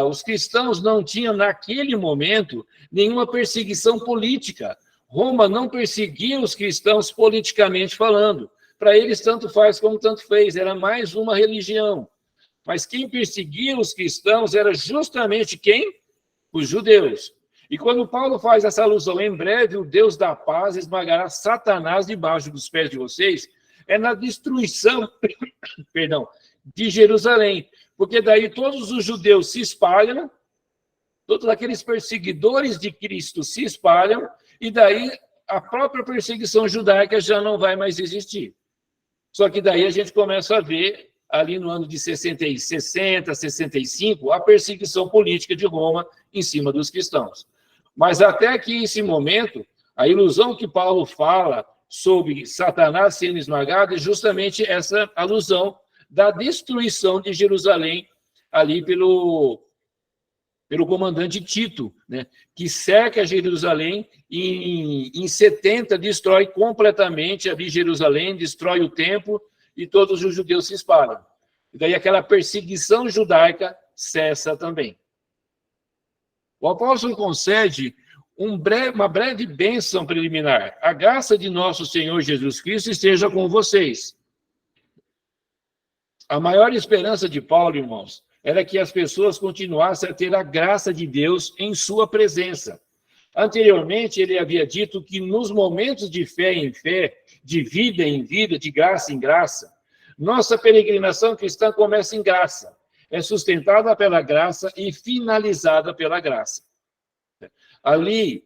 A: Os cristãos não tinham, naquele momento, nenhuma perseguição política. Roma não perseguia os cristãos politicamente falando. Para eles, tanto faz como tanto fez. Era mais uma religião. Mas quem perseguia os cristãos era justamente quem? Os judeus. E quando Paulo faz essa alusão, em breve o Deus da paz esmagará Satanás debaixo dos pés de vocês, é na destruição, perdão, de Jerusalém. Porque daí todos os judeus se espalham, todos aqueles perseguidores de Cristo se espalham, e daí a própria perseguição judaica já não vai mais existir. Só que daí a gente começa a ver ali no ano de 60, 65, a perseguição política de Roma em cima dos cristãos. Mas até que esse momento, a ilusão que Paulo fala sobre Satanás sendo esmagado é justamente essa alusão da destruição de Jerusalém ali pelo comandante Tito, né, que cerca Jerusalém e em 70 destrói completamente ali Jerusalém, destrói o templo, e todos os judeus se espalham. E daí aquela perseguição judaica cessa também. O apóstolo concede uma breve bênção preliminar. A graça de nosso Senhor Jesus Cristo esteja com vocês. A maior esperança de Paulo, irmãos, era que as pessoas continuassem a ter a graça de Deus em sua presença. Anteriormente, ele havia dito que nos momentos de fé em fé, de vida em vida, de graça em graça, nossa peregrinação cristã começa em graça, é sustentada pela graça e finalizada pela graça. Ali,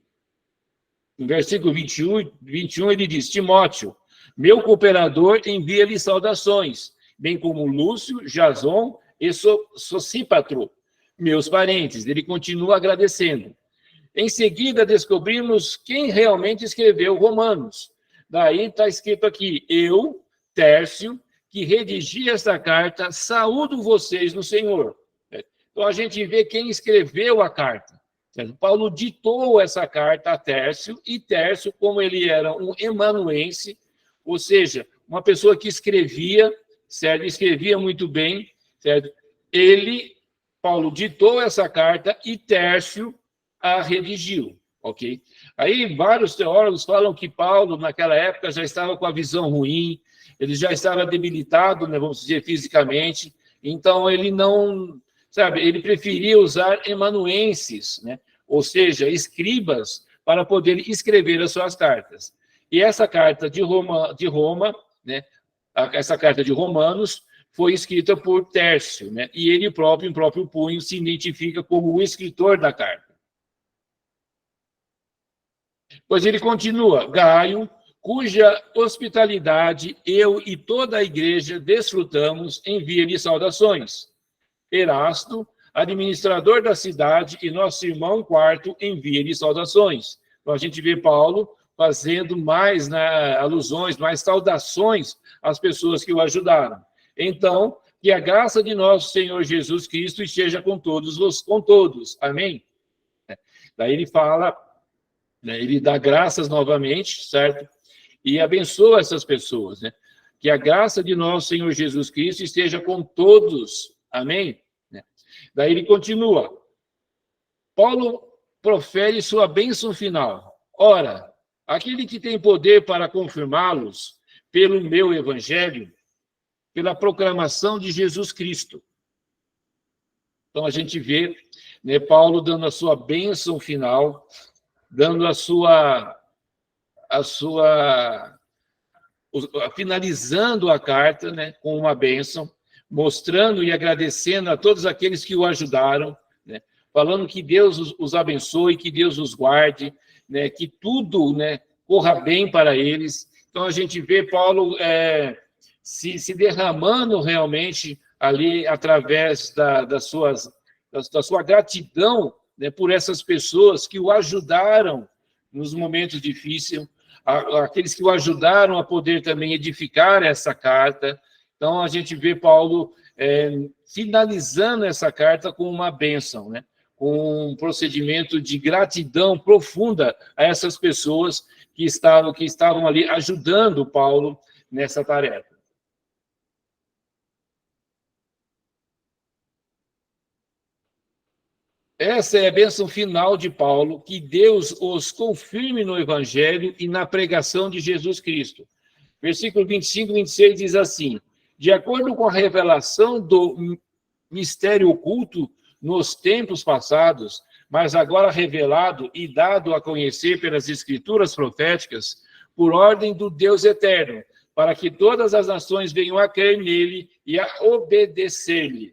A: no versículo 21, ele diz, Timóteo, meu cooperador, envia-lhe saudações, bem como Lúcio, Jason e Sosípatro, meus parentes. Ele continua agradecendo. Em seguida, descobrimos quem realmente escreveu Romanos. Daí está escrito aqui, eu, Tércio, que redigi esta carta, saúdo vocês no Senhor. Então, a gente vê quem escreveu a carta. Paulo ditou essa carta a Tércio, e Tércio, como ele era um emanuense, ou seja, uma pessoa que escrevia, certo? Escrevia muito bem, certo? Paulo ditou essa carta e Tércio a redigiu, ok? Aí vários teólogos falam que Paulo, naquela época, já estava com a visão ruim, ele já estava debilitado, né, vamos dizer, fisicamente, então ele não, sabe, ele preferia usar amanuenses, né? Ou seja, escribas, para poder escrever as suas cartas. E essa carta de Roma, né, essa carta de Romanos, foi escrita por Tércio, né? E ele próprio, em próprio punho, se identifica como o escritor da carta. Pois ele continua, Gaio, cuja hospitalidade eu e toda a igreja desfrutamos, envia-lhe saudações. Erasto, administrador da cidade, e nosso irmão Quarto, envia-lhe saudações. Então, a gente vê Paulo fazendo mais, né, alusões, mais saudações às pessoas que o ajudaram. Então, que a graça de nosso Senhor Jesus Cristo esteja com todos. Amém? Daí ele fala, né, ele dá graças novamente, certo? E abençoa essas pessoas, né? Que a graça de nosso Senhor Jesus Cristo esteja com todos. Amém? Daí ele continua. Paulo profere sua bênção final. Ora, aquele que tem poder para confirmá-los pelo meu evangelho, pela proclamação de Jesus Cristo. Então a gente vê, né, Paulo dando a sua bênção final, dando finalizando a carta, né, com uma bênção, mostrando e agradecendo a todos aqueles que o ajudaram, né, falando que Deus os abençoe, que Deus os guarde, né, que tudo, né, corra bem para eles. Então a gente vê Paulo se derramando realmente ali através da sua gratidão, né, por essas pessoas que o ajudaram nos momentos difíceis, aqueles que o ajudaram a poder também edificar essa carta. Então, a gente vê Paulo finalizando essa carta com uma bênção, né? Com um procedimento de gratidão profunda a essas pessoas que estavam ali ajudando Paulo nessa tarefa. Essa é a bênção final de Paulo, que Deus os confirme no Evangelho e na pregação de Jesus Cristo. Versículo 25 e 26 diz assim: de acordo com a revelação do mistério oculto nos tempos passados, mas agora revelado e dado a conhecer pelas escrituras proféticas, por ordem do Deus eterno, para que todas as nações venham a crer nele e a obedecer-lhe.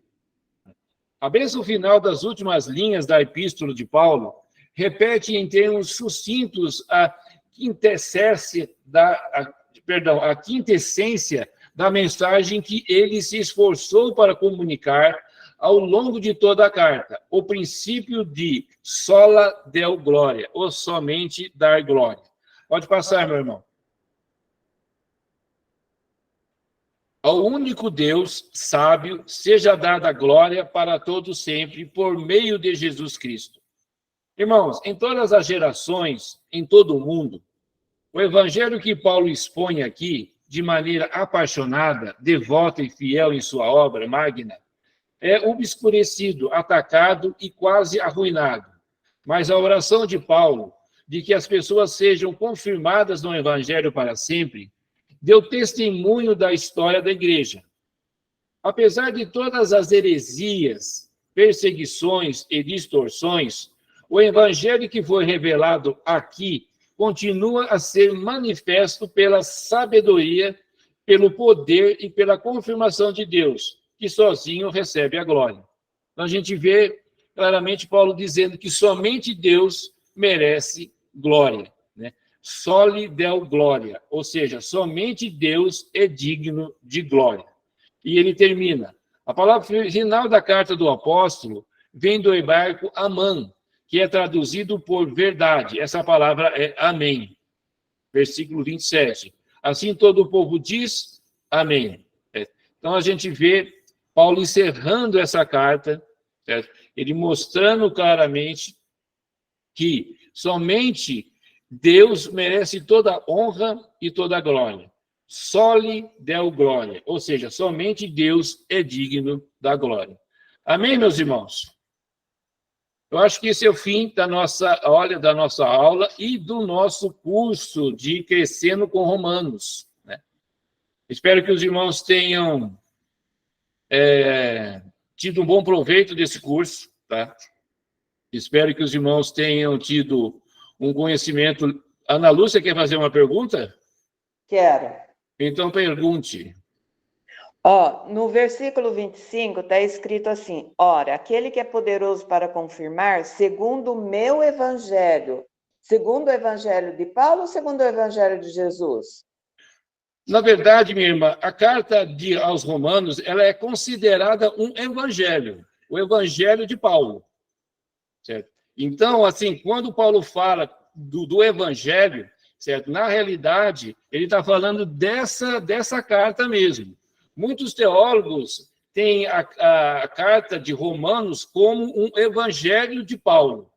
A: A bênção final das últimas linhas da epístola de Paulo repete em termos sucintos a quintessência da mensagem que ele se esforçou para comunicar ao longo de toda a carta, o princípio de sola deo glória, ou somente dar glória. Pode passar, meu irmão. Ao único Deus sábio seja dada a glória para todos sempre, por meio de Jesus Cristo. Irmãos, em todas as gerações, em todo o mundo, o evangelho que Paulo expõe aqui, de maneira apaixonada, devota e fiel em sua obra magna, é obscurecido, atacado e quase arruinado. Mas a oração de Paulo, de que as pessoas sejam confirmadas no evangelho para sempre, deu testemunho da história da igreja. Apesar de todas as heresias, perseguições e distorções, o evangelho que foi revelado aqui continua a ser manifesto pela sabedoria, pelo poder e pela confirmação de Deus, que sozinho recebe a glória. Então a gente vê claramente Paulo dizendo que somente Deus merece glória, né? Soli deo glória, ou seja, somente Deus é digno de glória. E ele termina. A palavra final da carta do apóstolo vem do hebraico aman, que é traduzido por verdade. Essa palavra é amém. Versículo 27. Assim todo o povo diz amém. Então a gente vê Paulo encerrando essa carta, certo? Ele mostrando claramente que somente Deus merece toda a honra e toda a glória. soli Deo glória, ou seja, somente Deus é digno da glória. Amém, meus irmãos? Eu acho que esse é o fim da nossa aula e do nosso curso de Crescendo com Romanos, né? Espero que os irmãos tenham tido um bom proveito desse curso, tá? Espero que os irmãos tenham tido um conhecimento. Ana Lúcia, quer fazer uma pergunta?
B: Quero.
A: Então, pergunte.
B: No versículo 25 está escrito assim: ora, aquele que é poderoso para confirmar, segundo o meu evangelho. Segundo o evangelho de Paulo ou segundo o evangelho de Jesus?
A: Na verdade, minha irmã, a carta aos Romanos, ela é considerada um evangelho, o evangelho de Paulo, certo? Então, assim, quando Paulo fala do evangelho, certo? Na realidade, ele está falando dessa carta mesmo. Muitos teólogos têm a carta de Romanos como um evangelho de Paulo,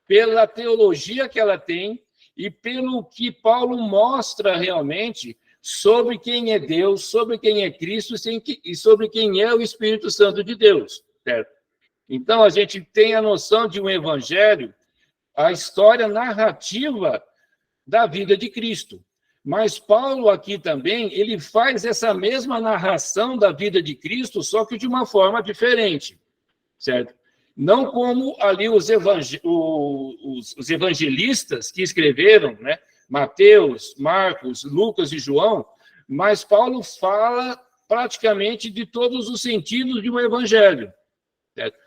A: pela teologia que ela tem e pelo que Paulo mostra realmente sobre quem é Deus, sobre quem é Cristo e sobre quem é o Espírito Santo de Deus, certo? Então, a gente tem a noção de um evangelho, a história narrativa da vida de Cristo. Mas Paulo aqui também, ele faz essa mesma narração da vida de Cristo, só que de uma forma diferente, certo? Não como ali os evangelistas que escreveram, né? Mateus, Marcos, Lucas e João, mas Paulo fala praticamente de todos os sentidos de um evangelho, certo?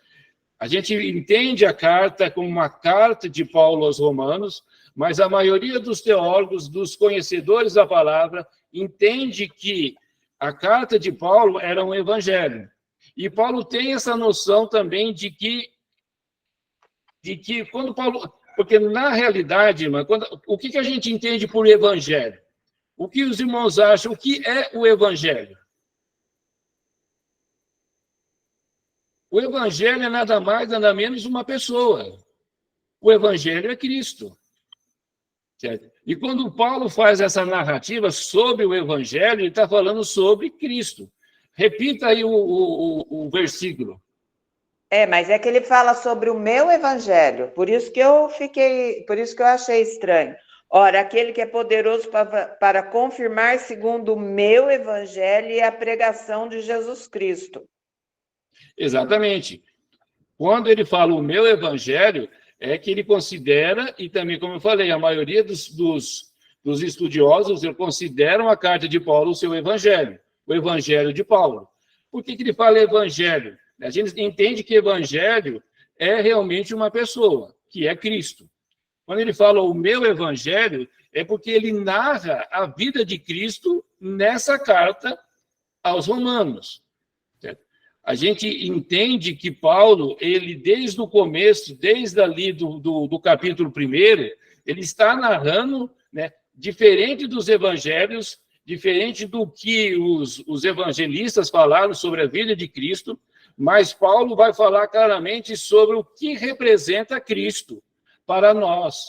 A: A gente entende a carta como uma carta de Paulo aos Romanos, mas a maioria dos teólogos, dos conhecedores da palavra, entende que a carta de Paulo era um evangelho. E Paulo tem essa noção também de que quando Paulo... Porque, na realidade, irmã, o que a gente entende por evangelho? O que os irmãos acham? O que é o evangelho? O evangelho é nada mais, nada menos uma pessoa. O evangelho é Cristo. Certo? E quando Paulo faz essa narrativa sobre o evangelho, ele está falando sobre Cristo. Repita aí o versículo.
B: Mas é que ele fala sobre o meu evangelho, por isso que eu achei estranho. Ora, aquele que é poderoso para confirmar segundo o meu evangelho e a pregação de Jesus Cristo.
A: Exatamente. Quando ele fala o meu evangelho, é que ele considera, e também, como eu falei, a maioria dos estudiosos consideram a carta de Paulo o seu evangelho, o evangelho de Paulo. Por que ele fala evangelho? A gente entende que evangelho é realmente uma pessoa, que é Cristo. Quando ele fala o meu evangelho, é porque ele narra a vida de Cristo nessa carta aos Romanos. Certo? A gente entende que Paulo, ele desde o começo, desde ali do capítulo 1, ele está narrando, né, diferente dos evangelhos, diferente do que os evangelistas falaram sobre a vida de Cristo, mas Paulo vai falar claramente sobre o que representa Cristo para nós,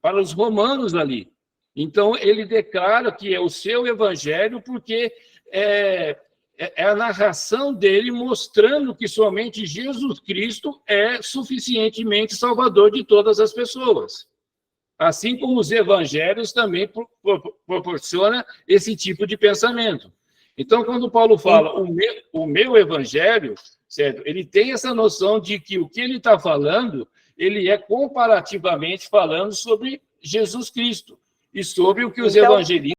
A: para os romanos ali. Então, ele declara que é o seu evangelho porque é a narração dele mostrando que somente Jesus Cristo é suficientemente salvador de todas as pessoas. Assim como os evangelhos também proporcionam esse tipo de pensamento. Então, quando Paulo fala o meu evangelho, certo? Ele tem essa noção de que o que ele está falando, ele é comparativamente falando sobre Jesus Cristo e sobre o que os evangelistas